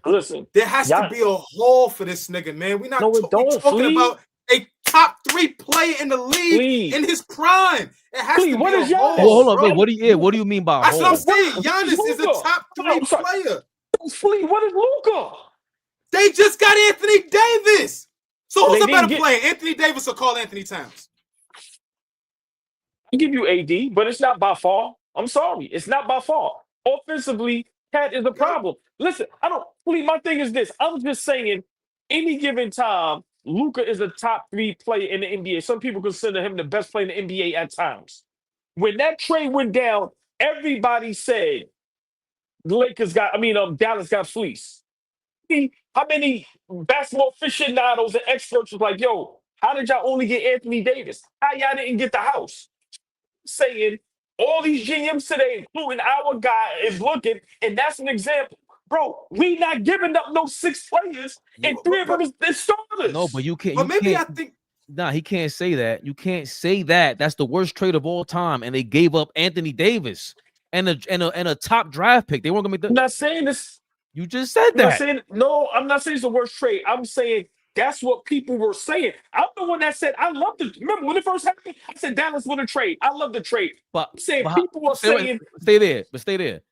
Listen, there has to be a hole for this nigga, man. We're not talking about a top 3 player in the league in his prime. It has to be a hole. Hold on, wait. What do you mean by that's hole? what I'm saying. Giannis is a top 3 player. Flea, what is Luka? They just got Anthony Davis. So who's a better player, Anthony Davis or Karl-Anthony Towns? I give you AD, but it's not by far. I'm sorry. It's not by far. Offensively, Cat is a problem. Listen, my thing is this. I'm just saying, any given time, Luka is a top 3 player in the NBA. Some people consider him the best player in the NBA at times. When that trade went down, everybody said Dallas got fleeced. How many basketball aficionados and experts was like, yo, how did y'all only get Anthony Davis? How y'all didn't get the house? Saying all these GMs today, including our guy, is looking, and that's an example. Bro, we not giving up no 6 players, and 3 of them is starters. No, but you can't. But maybe I think. Nah, he can't say that. You can't say that. That's the worst trade of all time, and they gave up Anthony Davis and a top draft pick. They weren't gonna make the. I'm not saying this. You just said that. I'm not saying it's the worst trade. I'm saying that's what people were saying. I'm the one that said I love the. Remember when it first happened? I said Dallas won a trade. I love the trade. But I'm saying people were saying stay there.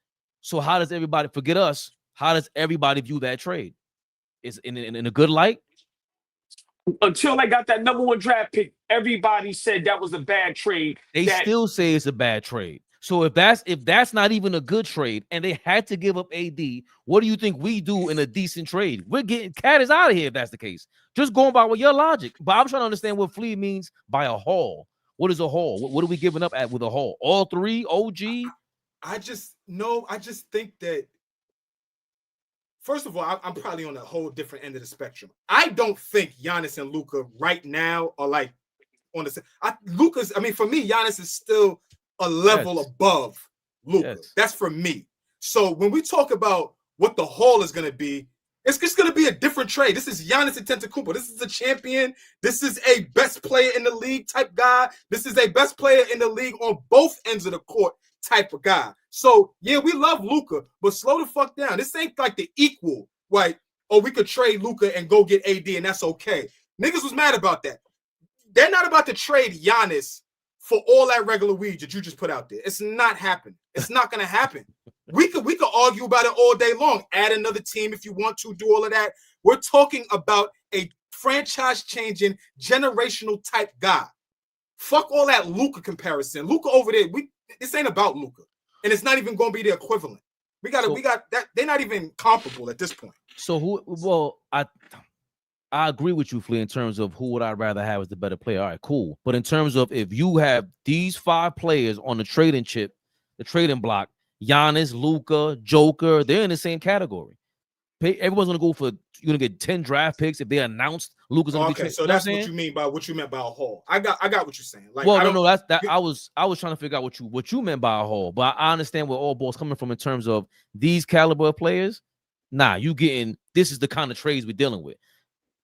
So how does everybody forget us? How does everybody view that trade? Is in a good light? Until I got that number 1 draft pick, everybody said that was a bad trade. They still say it's a bad trade. So if that's not even a good trade, and they had to give up AD, what do you think we do in a decent trade? We're getting Cat is out of here if that's the case. Just going by what your logic. But I'm trying to understand what Flea means by a haul. What is a haul? What are we giving up at with a haul? All three, OG? I just think that, first of all, I'm probably on a whole different end of the spectrum. I don't think Giannis and Luka right now are like on the same. For me, Giannis is still a level above Luka. Yes. That's for me. So when we talk about what the haul is going to be, it's just going to be a different trade. This is Giannis Antetokounmpo. This is a champion. This is a best player in the league type guy. This is a best player in the league on both ends of the court type of guy. So, yeah, we love Luka, but slow the fuck down. This ain't like the equal, right? Or we could trade Luka and go get AD, and that's okay. Niggas was mad about that. They're not about to trade Giannis for all that regular weed that you just put out there. It's not happening. It's not going to happen. We could argue about it all day long. Add another team if you want to, do all of that. We're talking about a franchise-changing, generational type guy. Fuck all that Luka comparison. Luka over there, this ain't about Luka. And it's not even going to be the equivalent. We got that. They're not even comparable at this point. So I agree with you, Flea, in terms of who would I rather have as the better player. All right, cool. But in terms of if you have these 5 players on the trading chip, the trading block, Giannis, Luka, Joker, they're in the same category. Everyone's gonna go for, you're gonna get 10 draft picks if they announced Luka's gonna be traded. So that's what you mean by what you meant by a haul. I got what you're saying. Like, I was trying to figure out what you meant by a haul, but I understand where AllBall's coming from in terms of these caliber of players. Nah, this is the kind of trades we're dealing with.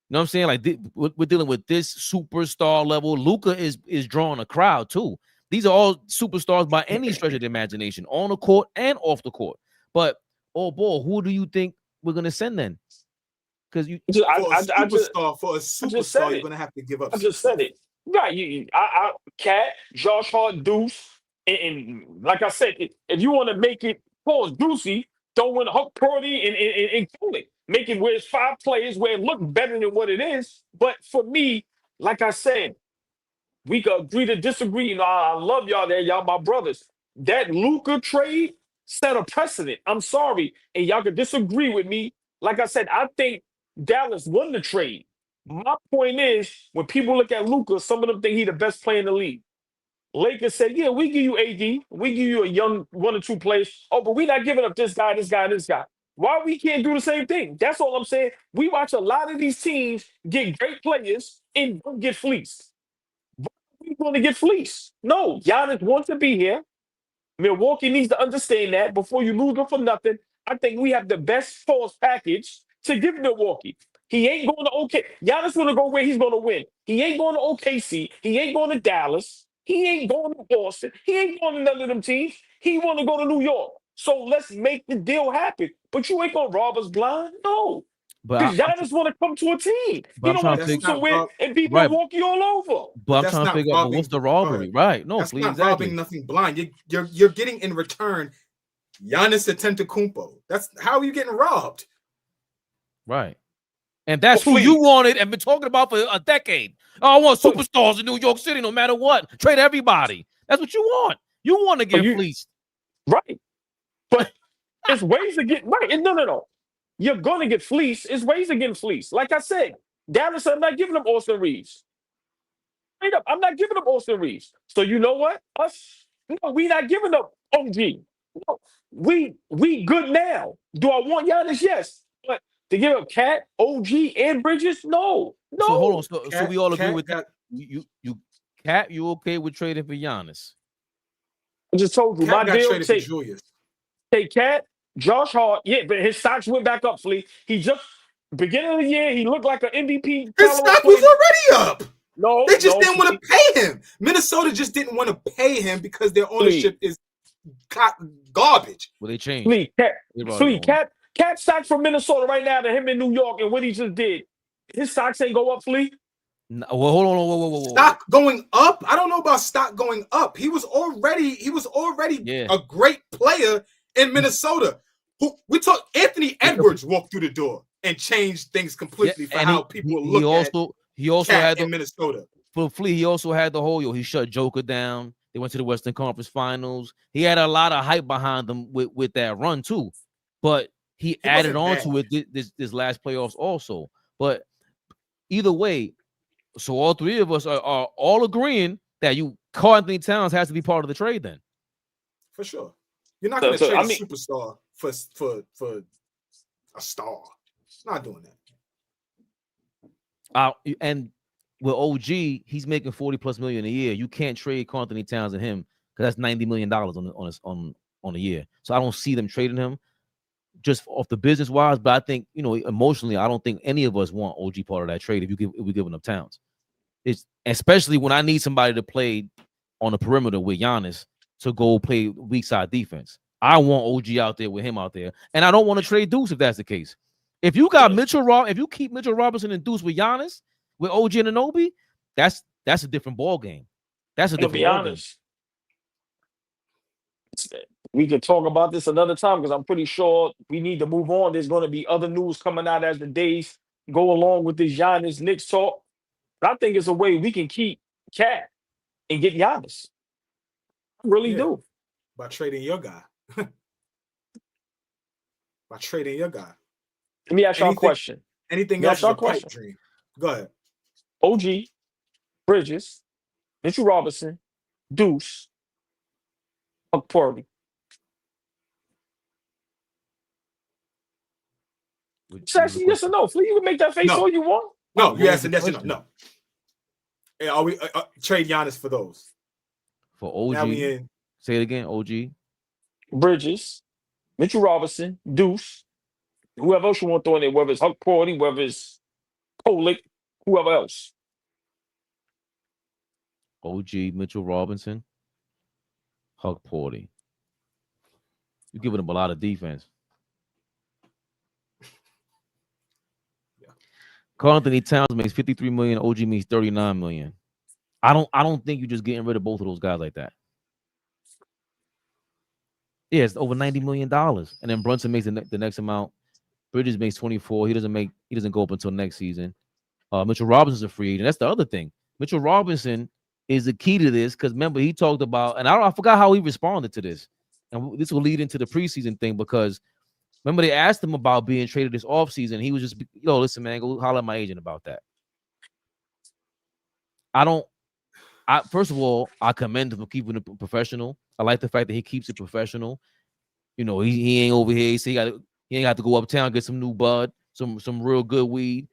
You know what I'm saying? Like, we're dealing with this superstar level. Luka is drawing a crowd too. These are all superstars by any stretch of the imagination, on the court and off the court. But AllBall, who do you think we're gonna send then? Because for a superstar, you're gonna have to give up. I just said it. Right. Cat, Josh Hart, Deuce, and like I said, if you want to make it pause Deucey, throw in Huck Purdy and kill it. Make it where it's 5 players where it looks better than what it is. But for me, like I said, we could agree to disagree. You know, I love y'all there. Y'all my brothers. That Luka trade set a precedent. I'm sorry. And y'all could disagree with me. Like I said, I think Dallas won the trade. My point is, when people look at Luka, some of them think he's the best player in the league. Lakers said, yeah, we give you AD. We give you a young 1 or 2 players. Oh, but we're not giving up this guy, this guy, this guy. Why we can't do the same thing? That's all I'm saying. We watch a lot of these teams get great players and don't get fleeced. We're going to get fleeced. No, Giannis wants to be here. Milwaukee needs to understand that before you lose them for nothing. I think we have the best force package to give Milwaukee. He ain't going to OK. Giannis going to go where he's going to win. He ain't going to OKC. He ain't going to Dallas. He ain't going to Boston. He ain't going to none of them teams. He want to go to New York. So let's make the deal happen. But you ain't going to rob us blind? No. Because Giannis want to come to a team. He don't want to come somewhere and beat Milwaukee all over. But I'm trying to figure out what's the robbery, right? No, that's not robbing nothing blind. You're getting in return Giannis Antetokounmpo. That's how are you getting robbed? Right. And that's who you wanted and been talking about for a decade. Oh, I want superstars in New York City no matter what. Trade everybody. That's what you want. You want to get fleeced. Right. But it's ways to get right. No. You're going to get fleeced. It's ways of getting fleeced. Like I said, Dallas, I'm not giving up Austin Reeves. Straight up, I'm not giving up Austin Reeves. So you know what? We're not giving up OG. No, we good now. Do I want Giannis? Yes. But to give up Cat, OG, and Bridges? No. So hold on. So we all agree with that. Cat, you okay with trading for Giannis? I just told you, my deal take Cat, Josh Hart. Yeah, but his stocks went back up, Flea. He just beginning of the year, he looked like an MVP. His stock was already up. No, they just didn't want to pay him. Minnesota just didn't want to pay him because their ownership is garbage. Well, they changed. Cat stocks from Minnesota right now to him in New York and what he just did. His stocks ain't go up, Flea. No, well, hold on. Whoa. Stock going up? I don't know about stock going up. He was already a great player in Minnesota. Anthony Edwards walked through the door and changed things completely for how people look at. He also had in Minnesota. For Flea, he also had the whole he shut Joker down. They went to the Western Conference Finals. He had a lot of hype behind them with that run too, but he added on to it this last playoffs also. But either way, so all three of us are all agreeing that Karl-Anthony Towns has to be part of the trade then. For sure. You're not going to trade a superstar for a star. Not doing that. And with OG, he's making $40+ million a year. You can't trade Karl-Anthony Towns and him because that's $90 million on a year. So I don't see them trading him just off the business wise. But I think, emotionally, I don't think any of us want OG part of that trade if we're giving up Towns. It's especially when I need somebody to play on the perimeter with Giannis to go play weak side defense. I want OG out there with him out there, and I don't want to trade Deuce if that's the case. If you got if you keep Mitchell Robinson and Deuce with Giannis, with OG and Anunoby, that's a different ball game. That's a different. To be honest, we could talk about this another time because I'm pretty sure we need to move on. There's going to be other news coming out as the days go along with this Giannis Knicks talk. But I think it's a way we can keep Cat and get Giannis. I really do. By trading your guy. By trading your guy. Let me ask y'all a question. Anything else is a pipe dream. Go ahead. OG, Bridges, Mitchell Robinson, Deuce, Huck Party. Just asking yes or no. Flea, you can make that face all you want. No, you asking yes or no. No. Hey, are we trade Giannis for those? For OG. Now we in. Say it again, OG. Bridges, Mitchell Robinson, Deuce, whoever else you want to throw in there, whether it's Huck Party, whether it's Kolick, whoever else. OG, Mitchell Robinson, Huck Party. You're giving them a lot of defense. Karl-Anthony Towns makes $53 million. OG makes $39 million. I don't think you're just getting rid of both of those guys like that. Yeah, it's over $90 million. And then Brunson makes the next amount. Bridges makes 24. He doesn't go up until next season. Mitchell Robinson's a free agent. That's the other thing. Mitchell Robinson is the key to this because remember he talked about, and I forgot how he responded to this. And this will lead into the preseason thing because remember they asked him about being traded this offseason. He was just, listen, man, go holler at my agent about that. First of all, I commend him for keeping it professional. I like the fact that he keeps it professional. He ain't over here. He ain't got to go uptown get some new bud, some real good weed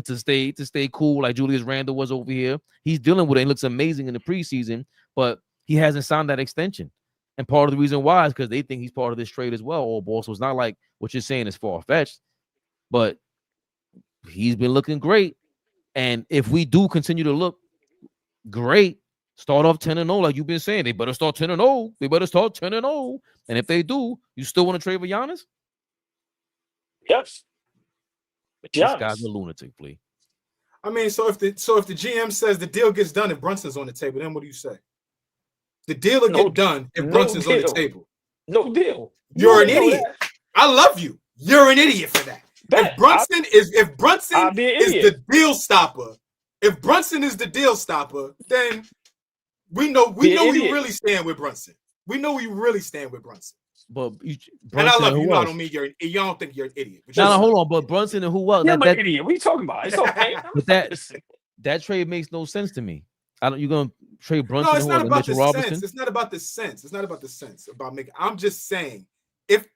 to stay cool like Julius Randle was over here. He's dealing with it. He looks amazing in the preseason, but he hasn't signed that extension. And part of the reason why is because they think he's part of this trade as well, AllBall. So it's not like what you're saying is far-fetched, but he's been looking great. And if we do continue to look great, start off 10-0, like you've been saying, they better start 10-0. They better start 10-0. And if they do, you still want to trade for Giannis? Yes. This guy's a lunatic, please. I mean, so if the GM says the deal gets done if Brunson's on the table, then what do you say? The deal will get done if Brunson's on the table. No deal. You're an idiot. I love you. You're an idiot for that. If Brunson is the deal stopper, if Brunson is the deal stopper, then we know we really stand with Brunson. We know we really stand with Brunson. But and I love you. I don't mean you don't think you're an idiot. No, hold on. But Brunson and who else? Yeah, I'm an idiot. What are you talking about? It's okay. But that trade makes no sense to me. You're gonna trade Brunson. No, it's not about the Robinson? sense. It's not about the sense. It's not about the sense about making. I'm just saying if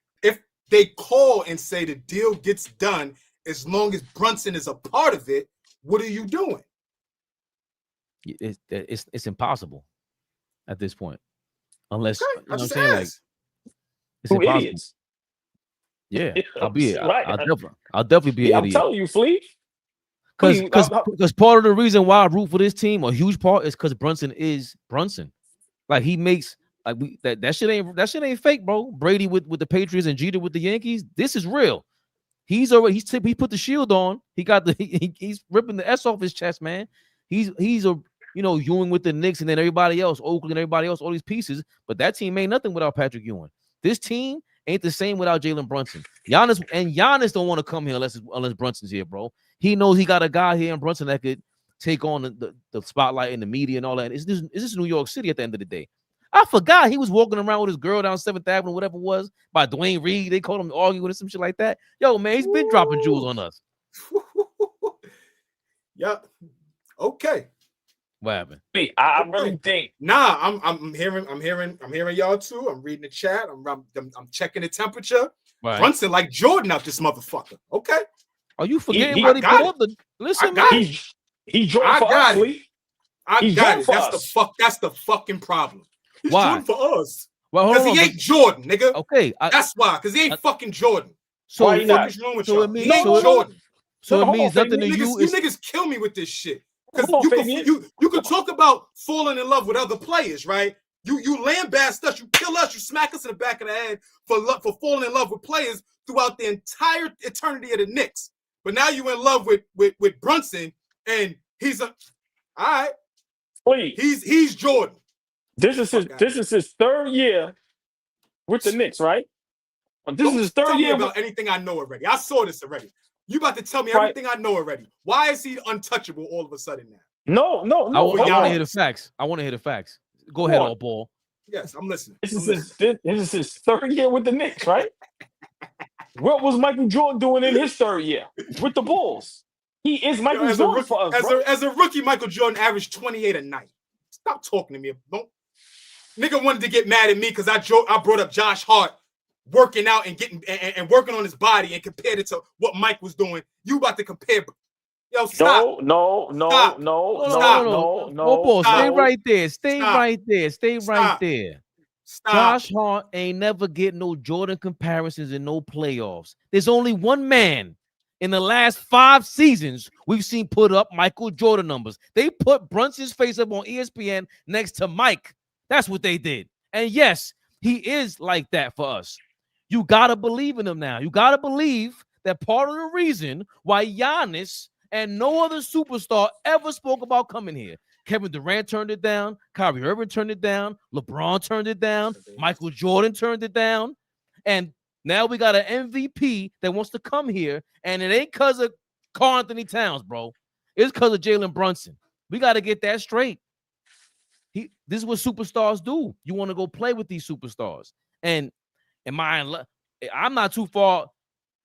they call and say the deal gets done as long as Brunson is a part of it, what are you doing? It's impossible at this point, unless okay, you know what I'm saying. Like, it's impossible. Idiots. Yeah, I'll be it. Right. I'll definitely be an idiot. I'm telling you, Flea. Because part of the reason why I root for this team, a huge part, is because Brunson is Brunson. Like he makes that shit ain't fake, bro. Brady with the Patriots and Jeter with the Yankees. This is real. He put the shield on. He got he's ripping the S off his chest, man. He's a Ewing with the Knicks and then everybody else, Oakland, everybody else, all these pieces. But that team ain't nothing without Patrick Ewing. This team ain't the same without Jalen Brunson. Giannis don't want to come here unless Brunson's here, bro. He knows he got a guy here in Brunson that could take on the spotlight and the media and all that. This is New York City at the end of the day. I forgot he was walking around with his girl down 7th Avenue, whatever it was, by Dwayne Reed. They called him arguing with some shit like that. Yo, man, he's been dropping jewels on us. Yep. Okay. What happened? Wait, I really think. Nah, I'm hearing y'all too. I'm reading the chat. I'm checking the temperature. Right. Brunson like Jordan out this motherfucker. Okay. Are you forgetting He what he put got up? Listen, got man. He Jordan for us, Lee. I got it. for That's us. that's the fucking problem. He's Why? Jordan for us. Well, hold Because on. he ain't Jordan, nigga. Okay. That's why. Because he ain't fucking Jordan. So Why What he the fuck not? is wrong with So y'all? it means- He ain't so it- Jordan. So it Hold on, means nothing to Fabian. you. You niggas kill me with this shit. Because Hold on, you can talk about falling in love with other players, right? You lambast us, you kill us, you smack us in the back of the head for falling in love with players throughout the entire eternity of the Knicks. But now you in love with Brunson, and he's all right. Please. He's Jordan. This is his 3rd year with the Knicks, right? This is his 3rd Tell me year. about anything I know already. I saw this already. You about to tell me Right. everything I know already. Why is he untouchable all of a sudden now? No. I want to Giannis. hear the facts. I want to hear the facts. Go Come ahead, on. all ball. Yes, I'm listening. This is his 3rd year with the Knicks, right? What was Michael Jordan doing in his 3rd year with the Bulls? He is Michael As a Jordan rookie, for us, bro. as a rookie, Michael Jordan averaged 28 a night. Stop talking to me. Don't. Nigga wanted to get mad at me because I brought up Josh Hart working out and getting and working on his body and compared it to what Mike was doing. You about to compare? Yo, stop. No. Stop. All ball. Stay Stop. right there. Stay Stop. right there. Stay right Stop. there. Stop. Josh Hart ain't never get no Jordan comparisons in no playoffs. There's only one man in the last 5 seasons we've seen put up Michael Jordan numbers. They put Brunson's face up on ESPN next to Mike. That's what they did. And yes, he is like that for us. You got to believe in him now. You got to believe that part of the reason why Giannis and no other superstar ever spoke about coming here. Kevin Durant turned it down. Kyrie Irving turned it down. LeBron turned it down. Michael Jordan turned it down. And now we got an MVP that wants to come here. And it ain't because of Karl-Anthony Towns, bro. It's because of Jalen Brunson. We got to get that straight. This is what superstars do. You want to go play with these superstars. And I'm not too far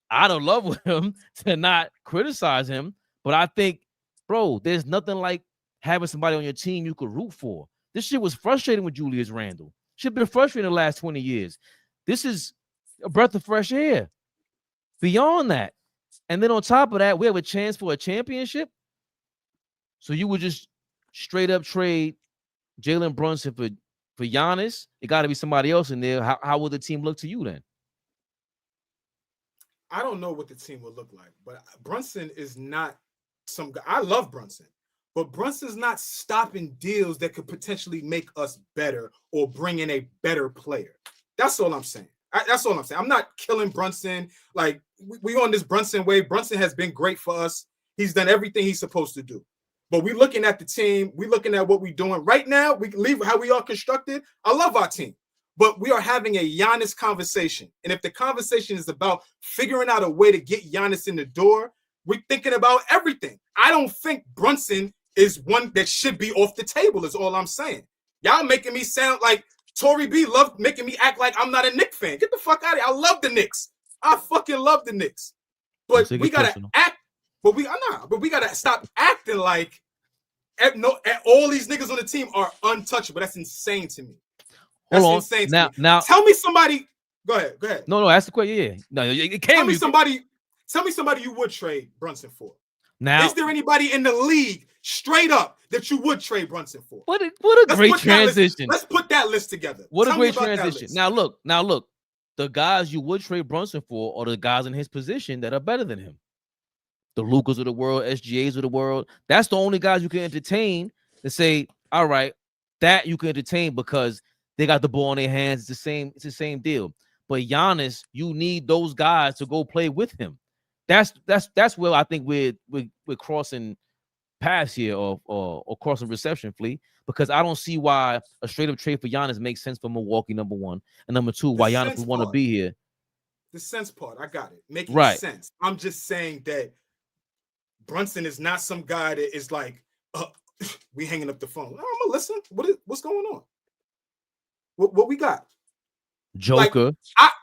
out of love with him to not criticize him. But I think, bro, there's nothing like having somebody on your team you could root for. This shit was frustrating with Julius Randle. Shit been frustrating the last 20 years. This is a breath of fresh air. Beyond that, and then on top of that, we have a chance for a championship. So you would just straight up trade Jalen Brunson for Giannis? It got to be somebody else in there. How will the team look to you then? I don't know what the team would look like, but Brunson is not some guy. I love Brunson, but Brunson's not stopping deals that could potentially make us better or bring in a better player. That's all I'm saying. That's all I'm saying. I'm not killing Brunson. Like, we on this Brunson wave. Brunson has been great for us. He's done everything he's supposed to do. But we're looking at the team. We're looking at what we're doing right now. We can leave how we are constructed. I love our team. But we are having a Giannis conversation. And if the conversation is about figuring out a way to get Giannis in the door, we're thinking about everything. I don't think Brunson is one that should be off the table, is all I'm saying. Y'all making me sound like Tory B loved making me act like I'm not a Knicks fan. Get the fuck out of here. I love the Knicks. I fucking love the Knicks. But we got to act. But we got to stop acting like all these niggas on the team are untouchable. That's insane to me. That's insane to me. Now, tell me somebody. Go ahead. No, ask the question. Yeah. No, it can't tell me somebody you would trade Brunson for. Now, is there anybody in the league straight up that you would trade Brunson for? What a great transition. Let's put that list together. What a great transition. Now look. The guys you would trade Brunson for are the guys in his position that are better than him. The Lucas of the world, SGAs of the world. That's the only guys you can entertain to say, all right, that you can entertain because they got the ball in their hands. It's the same deal. But Giannis, you need those guys to go play with him. That's where I think we're crossing paths here or crossing reception, Flea, because I don't see why a straight up trade for Giannis makes sense for Milwaukee, number one, and number two, why Giannis would want to be here. The sense part, I got it. Making sense. I'm just saying that Brunson is not some guy that is like, we hanging up the phone. I'm gonna listen. What's going on? What we got? Joker. Like,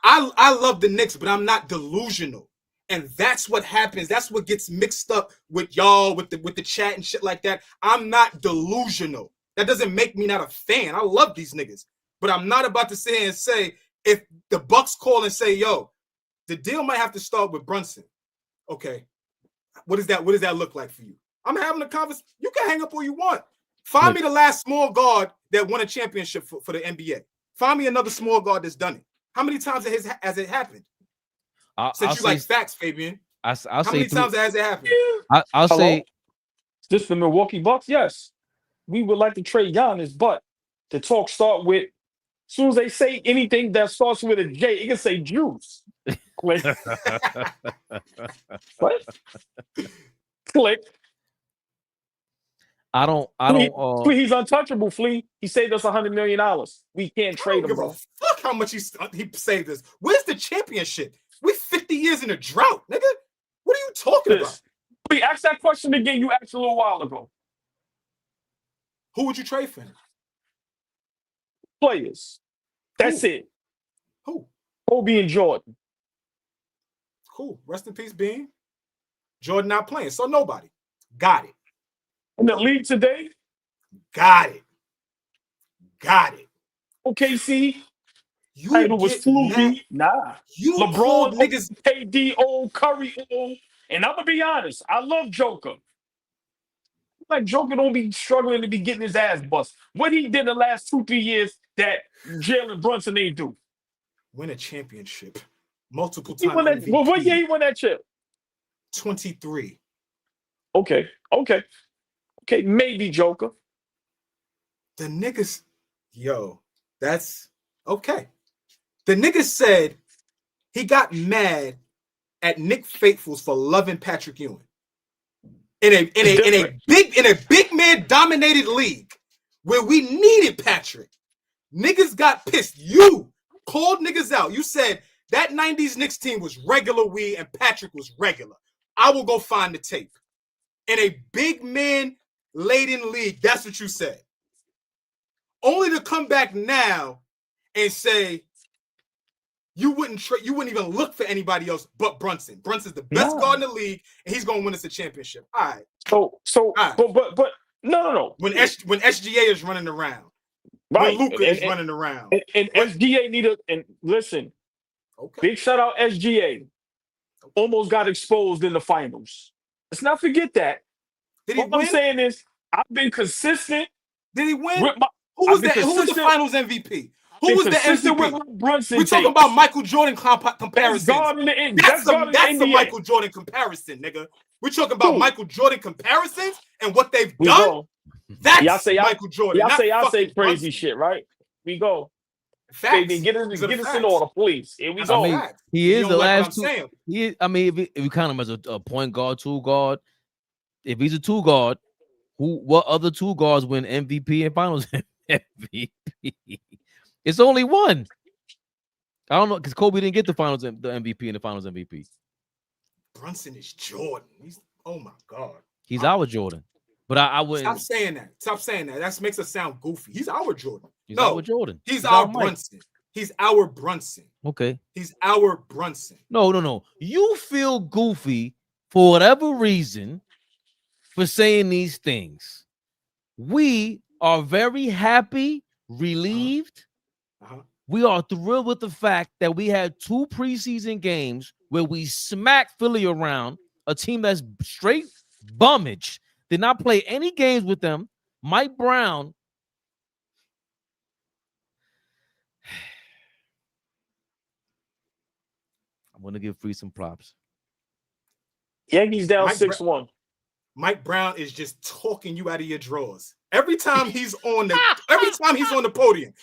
I love the Knicks, but I'm not delusional. And that's what happens. That's what gets mixed up with y'all, with the chat and shit like that. I'm not delusional. That doesn't make me not a fan. I love these niggas. But I'm not about to sit here and say, if the Bucks call and say, yo, the deal might have to start with Brunson. Okay. What does that look like for you? I'm having a conversation. You can hang up all you want. Find me the last small guard that won a championship for the NBA. Find me another small guard that's done it. How many times has it happened? Since you like facts, Fabian. How many times has it happened? I'll say. Is this the Milwaukee Bucks? Yes. We would like to trade Giannis, but the talk start with, as soon as they say anything that starts with a J, it can say juice. Click. What? Click. I don't. He's untouchable, Flea. He saved us $100 million. We can't trade him, bro. Fuck how much he saved us. Where's the championship? We're 50 years in a drought, nigga. What are you talking about? We asked that question again. You asked a little while ago. Who would you trade for him? Players. That's it. Who? Kobe and Jordan. Cool. Rest in peace, Bean. Jordan not playing, so nobody. Got it. In the league today? Got it. OKC. You title was Fluky. Nah. You LeBron, niggas, KD, old Curry, old. And I'm gonna be honest, I love Joker. Like Joker don't be struggling to be getting his ass bust. What he did the last 2-3 years that Jalen Brunson ain't do. Win a championship multiple times. What year he won that chip? 23. Okay, maybe Joker. The niggas, yo, that's okay. The niggas said he got mad at Nick Faithfuls for loving Patrick Ewing. In a big man dominated league where we needed Patrick. Niggas got pissed. You called niggas out. You said that 90s Knicks team was regular weed and Patrick was regular. I will go find the tape. In a big man laden league, that's what you said. Only to come back now and say you wouldn't even look for anybody else but Brunson. Brunson's the best guard in the league, and he's gonna win us a championship. All right. So, right. But no. When SGA is running around, right? When Luka is running around, and SGA listen. Okay. Big shout out SGA. Almost got exposed in the finals. Let's not forget that. Did he what win? I'm saying is, I've been consistent. Did he win? Who was the Finals MVP? Who was the MVP? Brunson We're talking about Michael Jordan comparison. That's a Michael Jordan comparison, nigga. We're talking about Michael Jordan comparisons and what they've done. That's Michael Jordan. Y'all say crazy shit, right? We go. Facts. Get us in order, please. Here we go. I mean, he is the last two. If you count him as a point guard, 2 guard, if he's a 2 guard, what other 2 guards win MVP and Finals MVP? It's only one. I don't know because Kobe didn't get the MVP and the Finals MVP. Brunson is Jordan. Oh my God. He's our Jordan. But I wouldn't stop saying that. That makes us sound goofy. He's our Jordan. He's our Jordan. He's our Brunson. He's our Brunson. Okay. He's our Brunson. No. You feel goofy for whatever reason for saying these things. We are very happy, relieved. We are thrilled with the fact that we had 2 preseason games where we smacked Philly around, a team that's straight bummage. Did not play any games with them. Mike Brown. I'm going to give Free some props. Yankees down 6-1. Mike Brown is just talking you out of your drawers. Every time he's on the podium,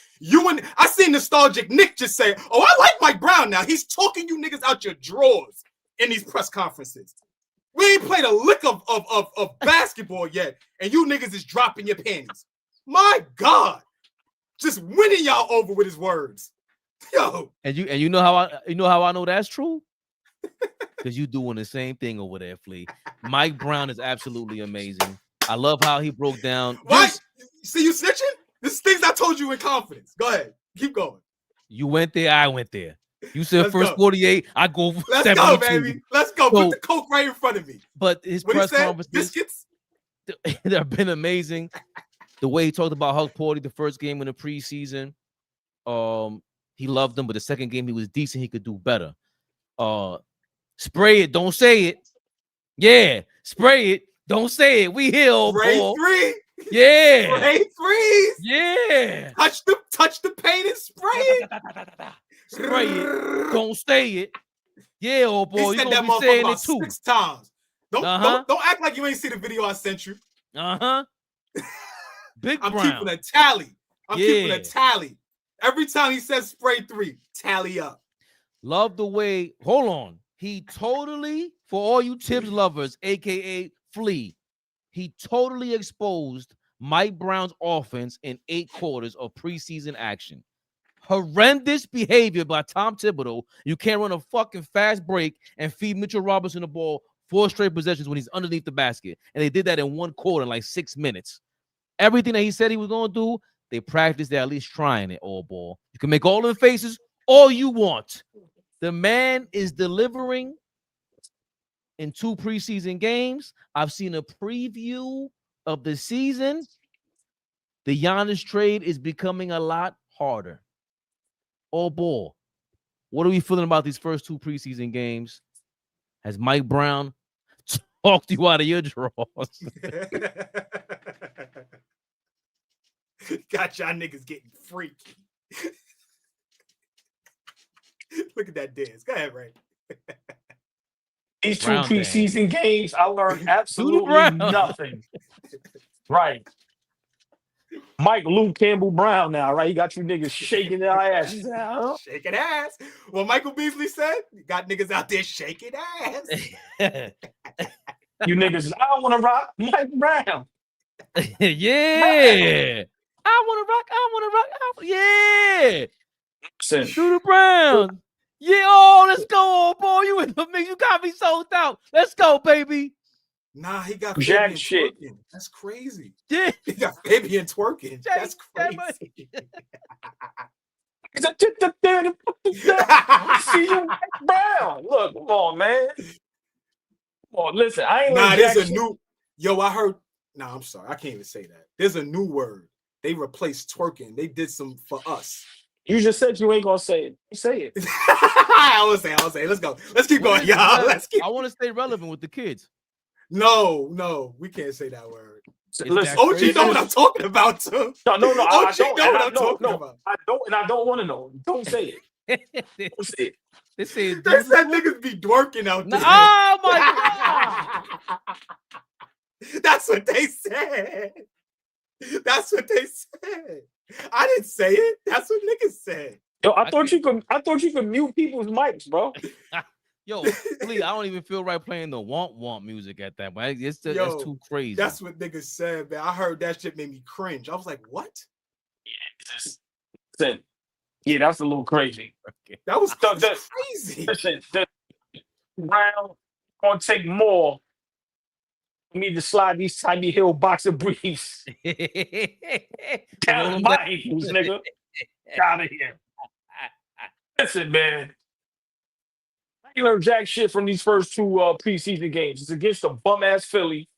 I seen nostalgic Nick just say, "Oh, I like Mike Brown now." He's talking you niggas out your drawers in these press conferences. We ain't played a lick of basketball yet, and you niggas is dropping your panties. My God, just winning y'all over with his words, yo. And you know how I know that's true? Because you doing the same thing over there, Flea. Mike Brown is absolutely amazing. I love how he broke down. Why? See you snitching? This is things I told you in confidence. Go ahead. Keep going. You went there, I went there. You said Let's first go. 48, I go for Let's 72. go, baby. Let's go. So- Put the Coke right in front of me. But his What he press said? conferences, Biscuits? they've been amazing. The way he talked about Hulk Porty the first game in the preseason, he loved him, but the second game he was decent. He could do better. Spray it, don't say it. Yeah, spray it, don't say it. We here, old Spray boy. 3. Yeah, Spray 3s. yeah. Touch the paint and spray it. Spray it, don't say it. Yeah, old boy. He You said that gonna be motherfucker saying about it too. 6 times. Don't act like you ain't see the video I sent you. Big I'm Brown. keeping a tally. Keeping Yeah. a tally. Every time he says spray 3, tally up. Love the way. Hold on. He totally, for all you Tibbs lovers, aka Flea, he totally exposed Mike Brown's offense in 8 quarters of preseason action. Horrendous behavior by Tom Thibodeau. You can't run a fucking fast break and feed Mitchell Robinson the ball 4 straight possessions when he's underneath the basket. And they did that in 1 quarter, in like 6 minutes. Everything that he said he was going to do, they practiced. They're at least trying it, all ball. You can make all them faces all you want. The man is delivering in 2 preseason games. I've seen a preview of the season. The Giannis trade is becoming a lot harder. All ball. What are we feeling about these first 2 preseason games? Has Mike Brown talked you out of your drawers? Got y'all niggas getting freaky. Look at that dance. Go ahead, Ray. These 2 Brown preseason games, I learned absolutely Brown. nothing. Right. Mike Lou Campbell Brown now, right? He got you niggas shaking their asses out. Shaking ass. Well, Michael Beasley said, you got niggas out there shaking ass. You niggas, I don't want to rock Mike Brown. Yeah. I want to rock. Yeah. Listen, Do the Browns. Yeah. Oh, let's go, boy. You in the mix. You got me sold out. Let's go, baby. Nah, he got Jack Fabian shit. twerking. That's crazy. Yeah. He got Fabian twerking. That's that crazy. see you, Mike Brown. Look, come on, man. Come on, listen. I ain't Nah, no there's Jack a shit. new. Yo, I heard. Nah, I'm sorry. I can't even say that. There's a new word. They replaced twerking. They did some for us. You just said you ain't gonna say it. You say it. I will say. Let's go. Let's keep going, y'all. Let's keep. I want to stay relevant with the kids. No, we can't say that word. Listen, OG know what I'm talking about too. No, I OG don't. know And what I I'm talking don't. about. I don't, and I don't want to know. Don't say it. Don't say it. They said, They said niggas be dworking out there. oh my God. That's what they said. That's what they said. I didn't say it. That's what niggas said. Yo, I thought you could mute people's mics, bro. Yo, please, I don't even feel right playing the want music at that, but it's just, Yo, that's too crazy. That's what niggas said, man. I heard that shit made me cringe. I was like, what? Yeah, that's a little crazy. That was crazy. Listen, the Brown gonna take more for me to slide these Tiny Hill boxer briefs down my ankles, nigga. Out of here. Listen, man. I learned jack shit from these first 2 preseason games. It's against a bum-ass Philly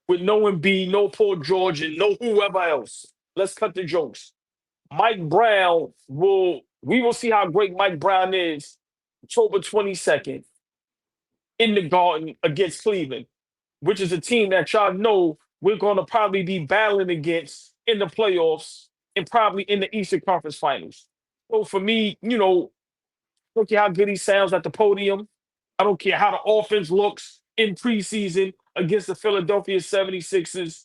with no Embiid, no Paul George, and no whoever else. Let's cut the jokes. Mike Brown we will see how great Mike Brown is October 22nd in the Garden against Cleveland, which is a team that y'all know we're going to probably be battling against in the playoffs and probably in the Eastern Conference Finals. So for me, I don't care how good he sounds at the podium. I don't care how the offense looks in preseason against the Philadelphia 76ers.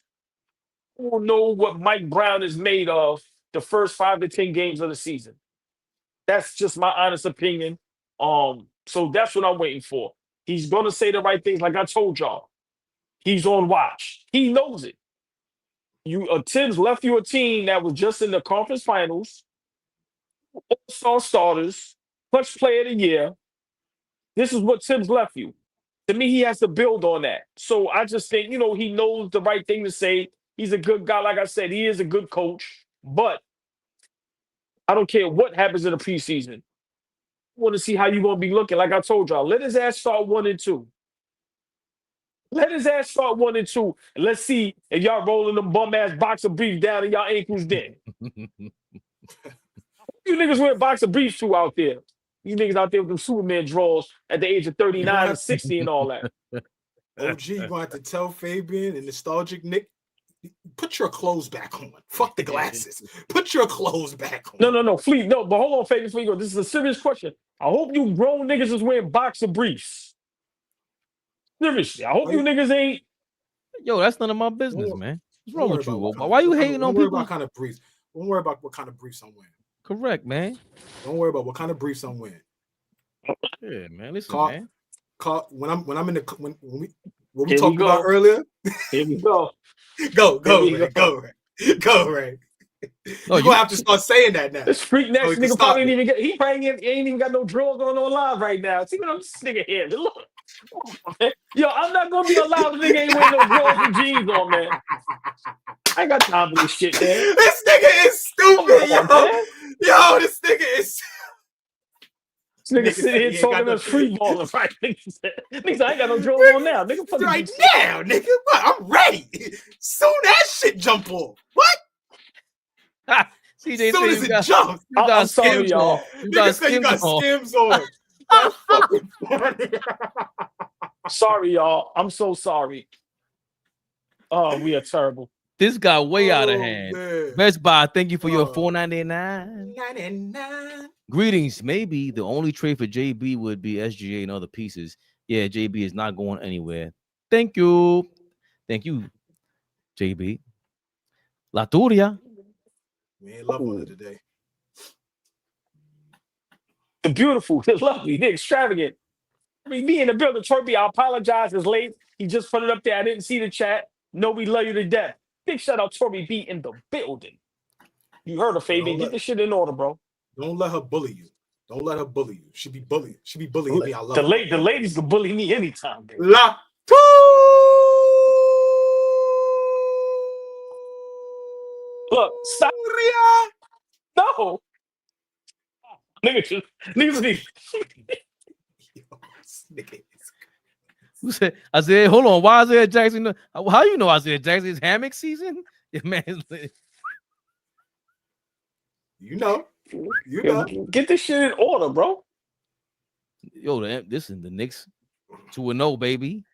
I don't know what Mike Brown is made of the first 5 to 10 games of the season. That's just my honest opinion. So that's what I'm waiting for. He's going to say the right things like I told y'all. He's on watch. He knows it. Tibbs left you a team that was just in the conference finals, all-star starters, clutch player of the year. This is what Tibbs left you. To me, he has to build on that. So I just think, he knows the right thing to say. He's a good guy. Like I said, he is a good coach. But I don't care what happens in the preseason. I want to see how you're going to be looking. Like I told y'all, let his ass start 1-2. Let his ass start 1-2. And let's see if y'all rolling them bum-ass boxer briefs down in y'all ankles then. You niggas wear boxer briefs too out there. You niggas out there with them Superman drawers at the age of 39 and 60 and all that. OG, you're going to have to tell Fabian and nostalgic Nick, put your clothes back on. Fuck the glasses. Put your clothes back on. No, Fleet. No, but hold on, Fabian, before you go. This is a serious question. I hope you grown niggas is wearing boxer briefs. Seriously, I hope you niggas ain't. Yo, that's none of my business, man. What's wrong with you? Why you hating on people? What kind of briefs? Don't worry about what kind of briefs I'm wearing. Correct, man. Don't worry about what kind of briefs I'm wearing. Yeah, man. Listen, man. When I'm in the when we talked about earlier. Here we go. Go, Ray. You're gonna have to start saying that now. This freak next nigga probably ain't even get. He probably ain't even got no drawers going on live right now. See what I'm this nigga here? Look. Yo, I'm not gonna be allowed. Nigga ain't wearing no drawers and jeans on, man. I ain't got time for this shit, man. This nigga is stupid, yo. This nigga is. This nigga sitting here talking us free balling, right? Nigga, I ain't got no drawers on now. Nigga, right now, nigga. What? I'm ready. Soon as shit jump off. What? CJ, soon as it jumps. I'm sorry, y'all. You got skims on. That's fucking funny. Sorry, y'all. I'm so sorry. Oh, we are terrible. This got way out of hand. Man. Best Buy, thank you for your $4.99. Greetings. Maybe the only trade for JB would be SGA and other pieces. Yeah, JB is not going anywhere. Thank you. Thank you, JB. La Turia. We ain't love her today. The beautiful, the lovely, the extravagant. I mean, me in the building, Torby, I apologize. It's late. He just put it up there. I didn't see the chat. No, we love you to death. Big shout out, Torby B in the building. You heard her, Fabian. Get this shit in order, bro. Don't let her bully you. Don't let her bully you. She be bullying. She be bullying me. I love the ladies can bully me anytime, baby. La Look, stop. No. Niggas. Who said Isaiah? Hold on. Why Isaiah Jackson? How you know Isaiah Jackson? It's hammock season? Yeah, man. You know. Get this shit in order, bro. Yo, this is the Knicks 2-0, baby.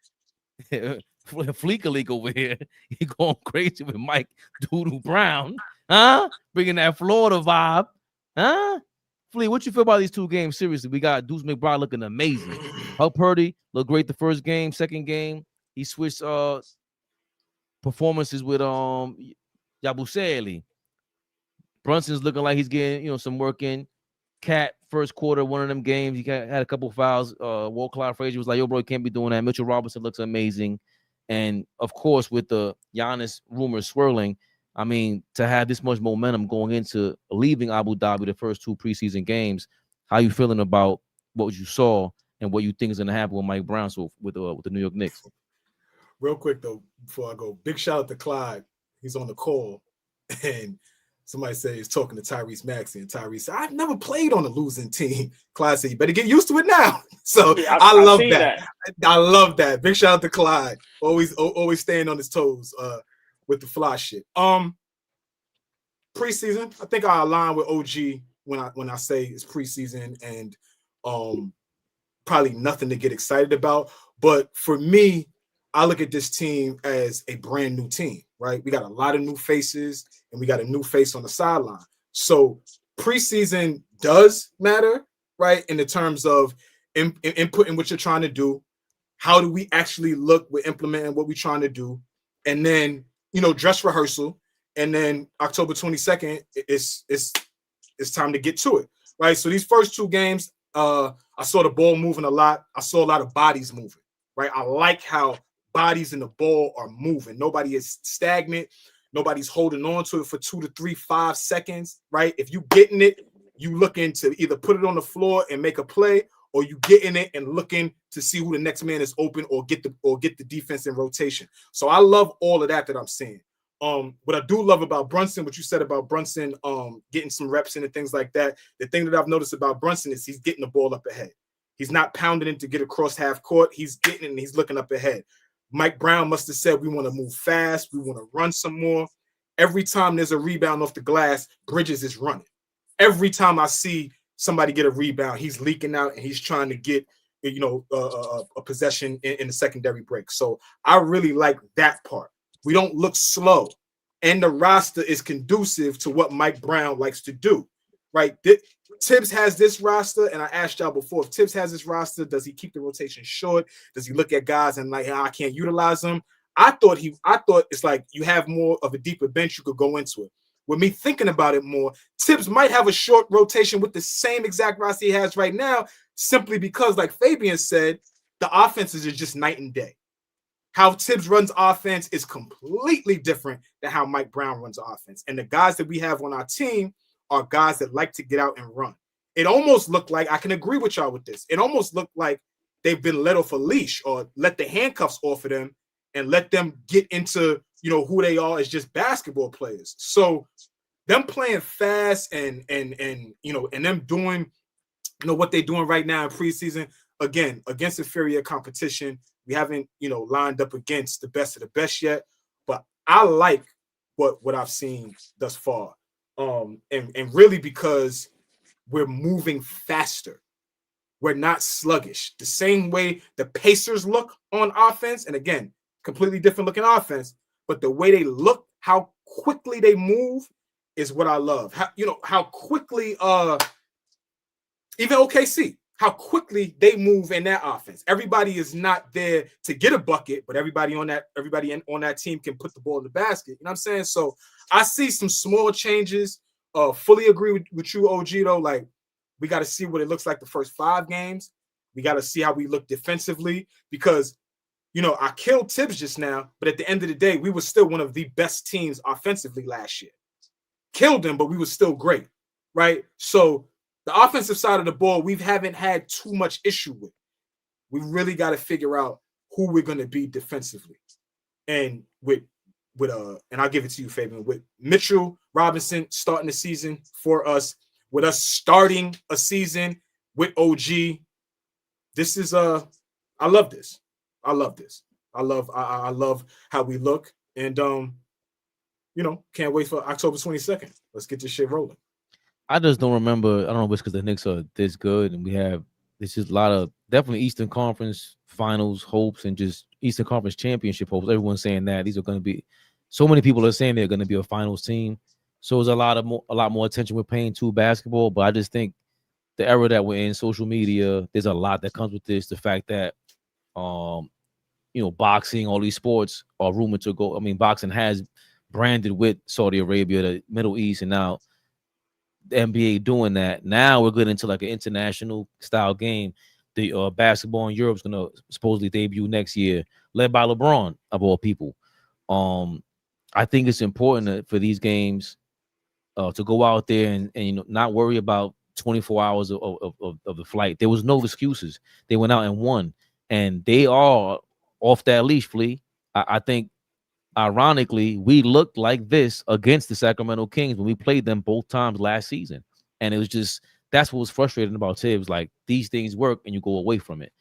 Fleeka Leak over here. He going crazy with Mike Doodoo Brown. Huh? Bringing that Florida vibe. Huh? Flea, what you feel about these two games? Seriously, we got Deuce McBride looking amazing. How Purdy looked great the first game, second game. He switched performances with Yabusele. Brunson's looking like he's getting some work in. Cat first quarter, one of them games, he had a couple fouls. Walt Clyde Frazier was like, "Yo, bro, you can't be doing that." Mitchell Robinson looks amazing, and of course, with the Giannis rumors swirling, I mean, to have this much momentum going into leaving Abu Dhabi the first two preseason games, how you feeling about what you saw and what you think is going to happen with Mike Brown with the New York Knicks? Real quick though, before I go, big shout out to Clyde. He's on the call, and somebody said he's talking to Tyrese Maxey, and Tyrese said, "I've never played on a losing team." Clyde said, "You better get used to it now." So yeah, I love that. I love that. Big shout out to Clyde. Always staying on his toes with the fly shit. Preseason, I think I align with OG when I say it's preseason and probably nothing to get excited about. But for me, I look at this team as a brand new team, right? We got a lot of new faces and we got a new face on the sideline. So preseason does matter, right? In the terms of inputting what you're trying to do. How do we actually look with implementing what we're trying to do? And then, dress rehearsal. And then October 22nd, it's time to get to it, right? So these first two games, I saw the ball moving a lot. I saw a lot of bodies moving, right? I like how bodies in the ball are moving. Nobody is stagnant. Nobody's holding on to it for 2 to 3, 5 seconds, right? If you getting it, you looking to either put it on the floor and make a play, or you getting it and looking to see who the next man is open or get the defense in rotation. So I love all of that I'm seeing. What I do love about Brunson, what you said about Brunson, getting some reps in and things like that. The thing that I've noticed about Brunson is he's getting the ball up ahead. He's not pounding it to get across half court. He's getting it and he's looking up ahead. Mike Brown must have said, we want to move fast. We want to run some more. Every time there's a rebound off the glass, Bridges is running. Every time I see somebody get a rebound, he's leaking out and he's trying to get, a possession in the secondary break. So I really like that part. We don't look slow. And the roster is conducive to what Mike Brown likes to do, right? Tibbs has this roster, and I asked y'all before, if Tibbs has this roster, does he keep the rotation short? Does he look at guys and like, I can't utilize them? I thought it's like you have more of a deeper bench you could go into it. With me thinking about it more, Tibbs might have a short rotation with the same exact roster he has right now, simply because, like Fabian said, the offenses are just night and day. How Tibbs runs offense is completely different than how Mike Brown runs offense. And the guys that we have on our team are guys that like to get out and run. It almost looked like, I can agree with y'all with this, it almost looked like they've been let off a leash or let the handcuffs off of them and let them get into, who they are as just basketball players. So them playing fast and them doing, what they're doing right now in preseason, again, against inferior competition. We haven't, lined up against the best of the best yet, but I like what I've seen thus far. And really because we're moving faster. We're not sluggish. The same way the Pacers look on offense, and again, completely different looking offense, but the way they look, how quickly they move is what I love. How quickly even OKC, how quickly they move in that offense. Everybody is not there to get a bucket, but everybody on that team can put the ball in the basket. You know what I'm saying? So I see some small changes. Fully agree with you, OG, though. Like, we got to see what it looks like the first 5 games. We got to see how we look defensively because, I killed Tibbs just now, but at the end of the day, we were still one of the best teams offensively last year. Killed them, but we were still great, right? So the offensive side of the ball, we haven't had too much issue with. We really got to figure out who we're going to be defensively. And and I'll give it to you, Fabian, with Mitchell Robinson starting the season for us, with us starting a season with OG. This is I love this. I love this. I love how we look. And can't wait for October 22nd. Let's get this shit rolling. I just don't remember. I don't know if it's because the Knicks are this good and we have this just a lot of definitely Eastern Conference Finals hopes and just Eastern Conference Championship hopes. Everyone's saying that these are going to be. So many people are saying they're going to be a finals team. So it's a lot more attention we're paying to basketball. But I just think the era that we're in, social media, there's a lot that comes with this. The fact that, boxing, all these sports are rumored to go. I mean, boxing has branded with Saudi Arabia, the Middle East, and now the NBA doing that. Now we're getting into like an international style game. The basketball in Europe is going to supposedly debut next year, led by LeBron of all people. I think it's important for these games to go out there and not worry about 24 hours of the flight. There was no excuses. They went out and won, and they are off that leash, Flea. I think, ironically, we looked like this against the Sacramento Kings when we played them both times last season, and it was just that's what was frustrating about Tibbs. Like, these things work, and you go away from it.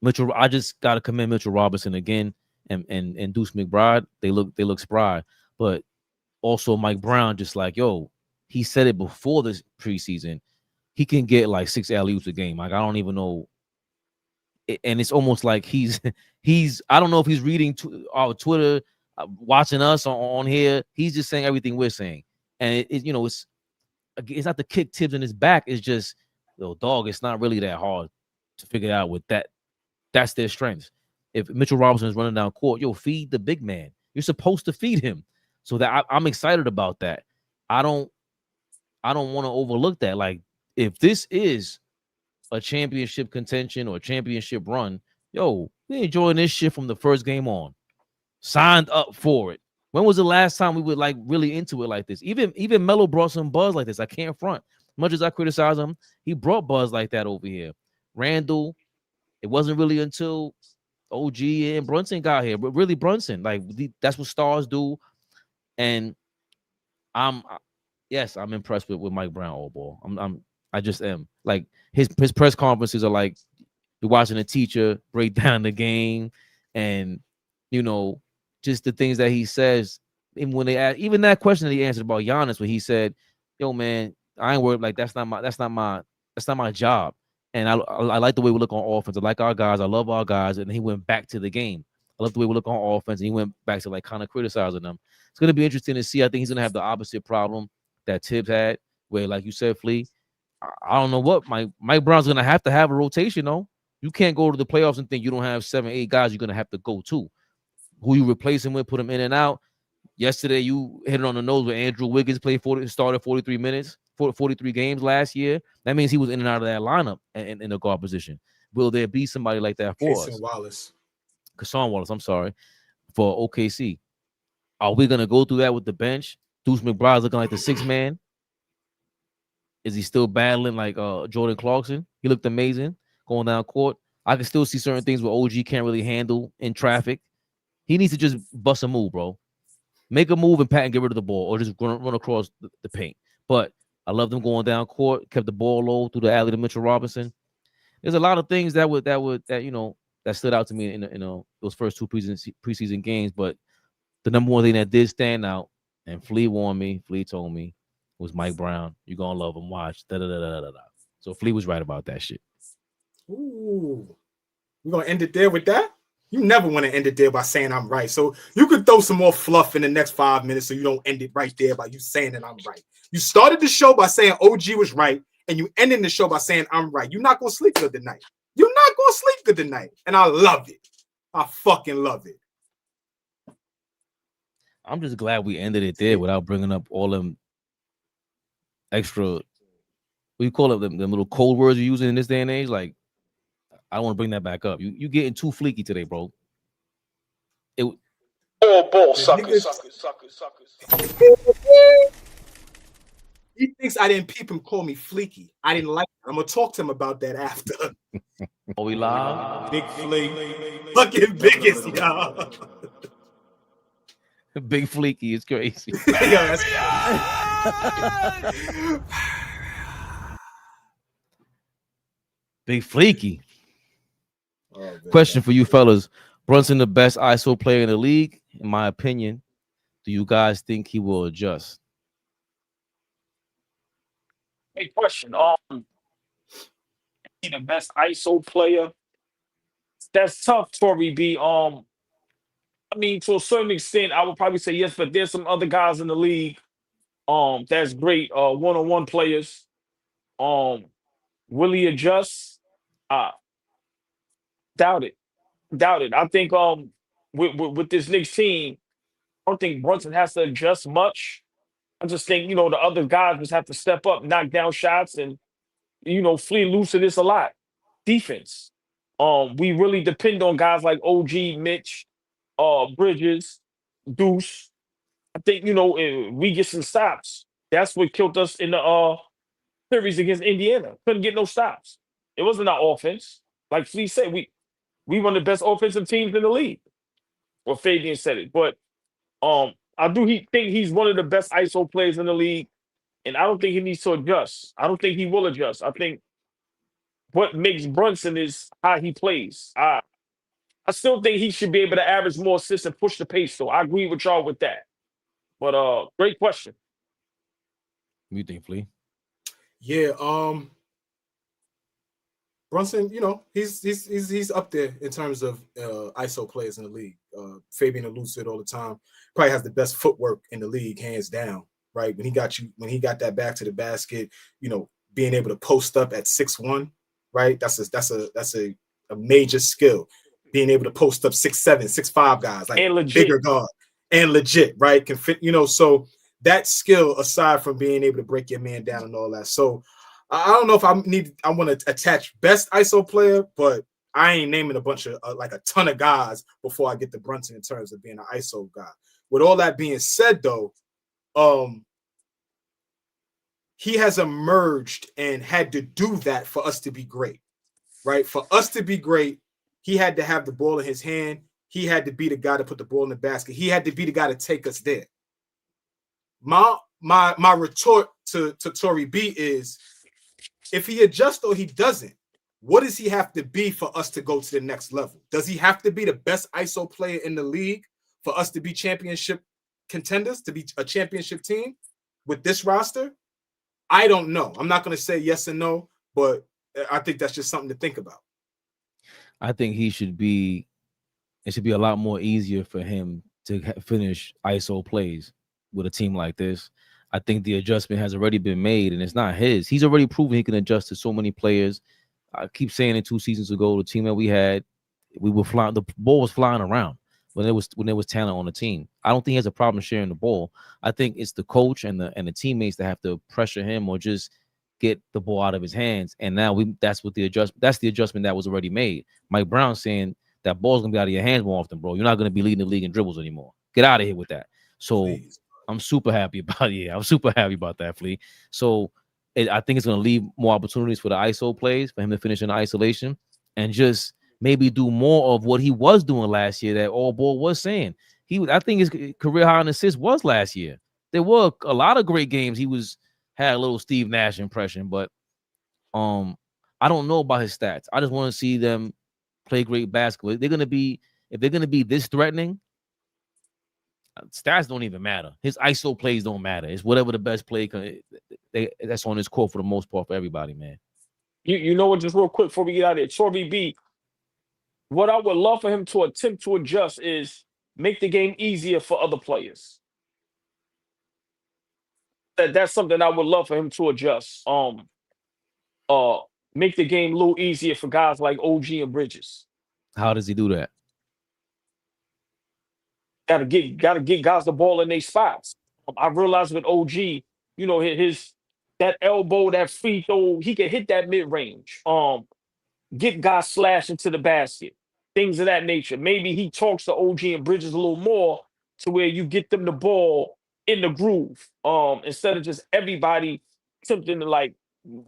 Mitchell, I just got to commend Mitchell Robinson again. And Deuce McBride, they look spry, but also Mike Brown, just like, he said it before this preseason, he can get like 6 alley-oops a game. Like, I don't even know, and it's almost like he's I don't know if he's reading our Twitter, watching us on here. He's just saying everything we're saying, and it's not to kick Tibbs in his back. It's just, dog, it's not really that hard to figure out with that. That's their strength. If Mitchell Robinson is running down court, feed the big man. You're supposed to feed him. So that I'm excited about that. I don't want to overlook that. Like, if this is a championship contention or a championship run, we enjoying this shit from the first game on. Signed up for it. When was the last time we were like really into it like this? Even Melo brought some buzz like this. I can't front. Much as I criticize him, he brought buzz like that over here. Randall, it wasn't really until OG and Brunson got here, but really Brunson, like that's what stars do. And I'm impressed with Mike Brown, AllBall. I just am. Like his press conferences are like you're watching a teacher break down the game, and just the things that he says. And when they ask, even that question that he answered about Giannis, where he said, "Yo, man, I ain't worried. Like that's not my job." And I like the way we look on offense. I like our guys. I love our guys. And he went back to the game. I love the way we look on offense. And he went back to like kind of criticizing them. It's going to be interesting to see. I think he's going to have the opposite problem that Tibbs had, where, like you said, Flea, I don't know what Mike Brown's going to have a rotation, though. You can't go to the playoffs and think you don't have 7, 8 guys you're going to have to go to. Who you replace him with, put him in and out. Yesterday, you hit it on the nose with Andrew Wiggins started 43 minutes, 43 games last year. That means he was in and out of that lineup in the guard position. Will there be somebody like that for us? Kasson Wallace, I'm sorry, for OKC. Are we going to go through that with the bench? Deuce McBride's looking like the 6th man. Is he still battling like Jordan Clarkson? He looked amazing going down court. I can still see certain things where OG can't really handle in traffic. He needs to just bust a move, bro. Make a move and pat and get rid of the ball, or just run across the paint. But I love them going down court, kept the ball low through the alley to Mitchell Robinson. There's a lot of things that stood out to me in those first 2 preseason games. But the number one thing that did stand out, and Flea warned me, Flea told me, was Mike Brown. You're gonna love him. Watch. So Flea was right about that shit. Ooh, we're gonna end it there with that. You never want to end it there by saying I'm right. So you could throw some more fluff in the next 5 minutes so you don't end it right there by you saying that I'm right. You started the show by saying OG was right, and you ended the show by saying I'm right. You're not going to sleep good tonight. You're not going to sleep good tonight. And I love it. I fucking love it. I'm just glad we ended it there without bringing up all them extra, what do you call it, them little code words you're using in this day and age. Like, I don't want to bring that back up. You getting too fleeky today, bro. AllBall suckers. He thinks I didn't peep him call me fleeky. I didn't like it. I'm going to talk to him about that after. Are we live? Big Flea. Fucking biggest, y'all. Big fleeky is crazy. Big fleeky. Oh, question for you fellas. Brunson the best ISO player in the league, in my opinion. Do you guys think he will adjust? Hey, question. He the best ISO player? That's tough, Tory B. I mean, to a certain extent, I would probably say yes, but there's some other guys in the league that's great one-on-one players. Will he adjust? Doubt it. I think with this Knicks team, I don't think Brunson has to adjust much. I just think, the other guys just have to step up, knock down shots, and flee loose of this a lot. Defense. We really depend on guys like OG, Mitch, Bridges, Deuce. I think, we get some stops. That's what killed us in the series against Indiana. Couldn't get no stops. It wasn't our offense. Like Flea said, we one of the best offensive teams in the league. Well, Fabian said it. But I do think he's one of the best ISO players in the league. And I don't think he needs to adjust. I don't think he will adjust. I think what makes Brunson is how he plays. I still think he should be able to average more assists and push the pace. So I agree with y'all with that. But great question. What do you think, Flea? Yeah, Brunson, he's up there in terms of ISO players in the league. Fabian alludes to it all the time. Probably has the best footwork in the league, hands down. Right, when he got that back to the basket, being able to post up at 6'1", right? That's a major skill. Being able to post up 6'7", 6'5" guys, like and legit. Bigger guard and legit, right? Can fit, so that skill aside from being able to break your man down and all that. So I don't know if I want to attach best ISO player, but I ain't naming a bunch of like a ton of guys before I get to Brunson in terms of being an ISO guy. With all that being said, though, he has emerged and had to do that for us to be great, right? For us to be great, he had to have the ball in his hand. He had to be the guy to put the ball in the basket. He had to be the guy to take us there. My retort to Tory B is, if he adjusts or he doesn't, what does he have to be for us to go to the next level? Does he have to be the best ISO player in the league for us to be championship contenders, to be a championship team with this roster? I don't know. I'm not going to say yes and no, but I think that's just something to think about. I think it should be a lot more easier for him to finish ISO plays with a team like this. I think the adjustment has already been made, and it's not his. He's already proven he can adjust to so many players. I keep saying it 2 seasons ago, the team that we had, we were flying, the ball was flying around when there was talent on the team. I don't think he has a problem sharing the ball. I think it's the coach and the teammates that have to pressure him or just get the ball out of his hands. And now that's the adjustment that was already made. Mike Brown saying that ball's gonna be out of your hands more often, bro. You're not gonna be leading the league in dribbles anymore. Get out of here with that. So please. I'm super happy about it. Yeah, I'm super happy about that, Flea. So I think it's going to leave more opportunities for the ISO plays, for him to finish in isolation and just maybe do more of what he was doing last year that AllBall was saying. I think his career high in assists was last year. There were a lot of great games. He had a little Steve Nash impression, but I don't know about his stats. I just want to see them play great basketball. If they're going to be this threatening, stats don't even matter. His ISO plays don't matter. It's whatever the best play that's on his court for the most part for everybody, man. You know what? Just real quick before we get out of there, Tory B, what I would love for him to attempt to adjust is make the game easier for other players. That's something I would love for him to adjust. Make the game a little easier for guys like OG and Bridges. How does he do that? Gotta get guys the ball in their spots. I realized with OG, you know, that elbow, that free throw, he can hit that mid range. Get guys slashing to the basket, things of that nature. Maybe he talks to OG and Bridges a little more to where you get them the ball in the groove, instead of just everybody attempting to, like,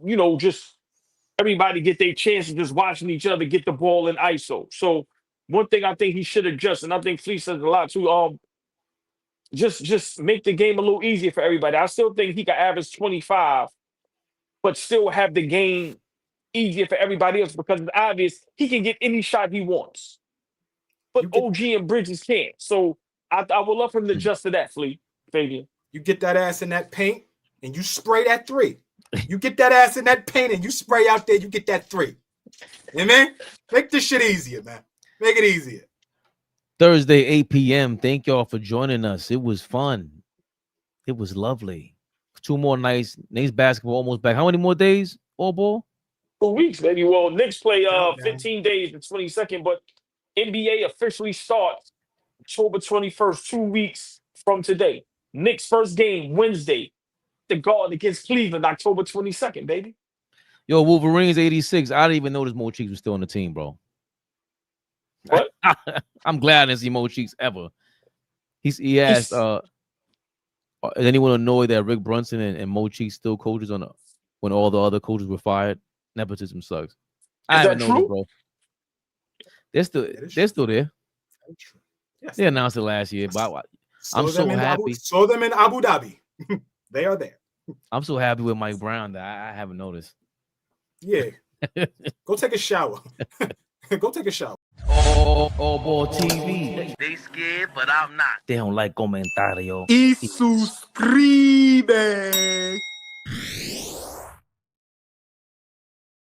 you know, just everybody get their chances just watching each other get the ball in ISO. So one thing I think he should adjust, and I think Fleece says a lot too, just make the game a little easier for everybody. I still think he can average 25, but still have the game easier for everybody else because it's obvious he can get any shot he wants. But OG and Bridges can't. So I would love for him to adjust to that, Fabian. You get that ass in that paint and you spray that 3. You get that ass in that paint and you spray out there, you get that 3. You know what I mean? Make this shit easier, man. Make it easier. Thursday, 8 p.m. Thank y'all for joining us. It was fun. It was lovely. 2 more nights. Knicks basketball almost back. How many more days, AllBall? 2 weeks, baby. Well, Knicks play 15 days, the 22nd, but NBA officially starts October 21st, 2 weeks from today. Knicks first game Wednesday, the Garden against Cleveland, October 22nd, baby. Yo, Wolverines 86. I didn't even notice Mo Cheeks was still on the team, bro. What? I'm glad I didn't see Mo Cheeks ever. He asked, is anyone annoyed that Rick Brunson and Mo Cheeks still coaches when all the other coaches were fired? Nepotism sucks. I haven't known it, bro. They're still there. Yes, they announced it last year, but I'm so happy. Saw them in Abu Dhabi. They are there. I'm so happy with Mike Brown that I haven't noticed. Yeah. Go take a shower. Go take a shower. AllBall TV. They scared, but I'm not. They don't like comentario. Y suscribe.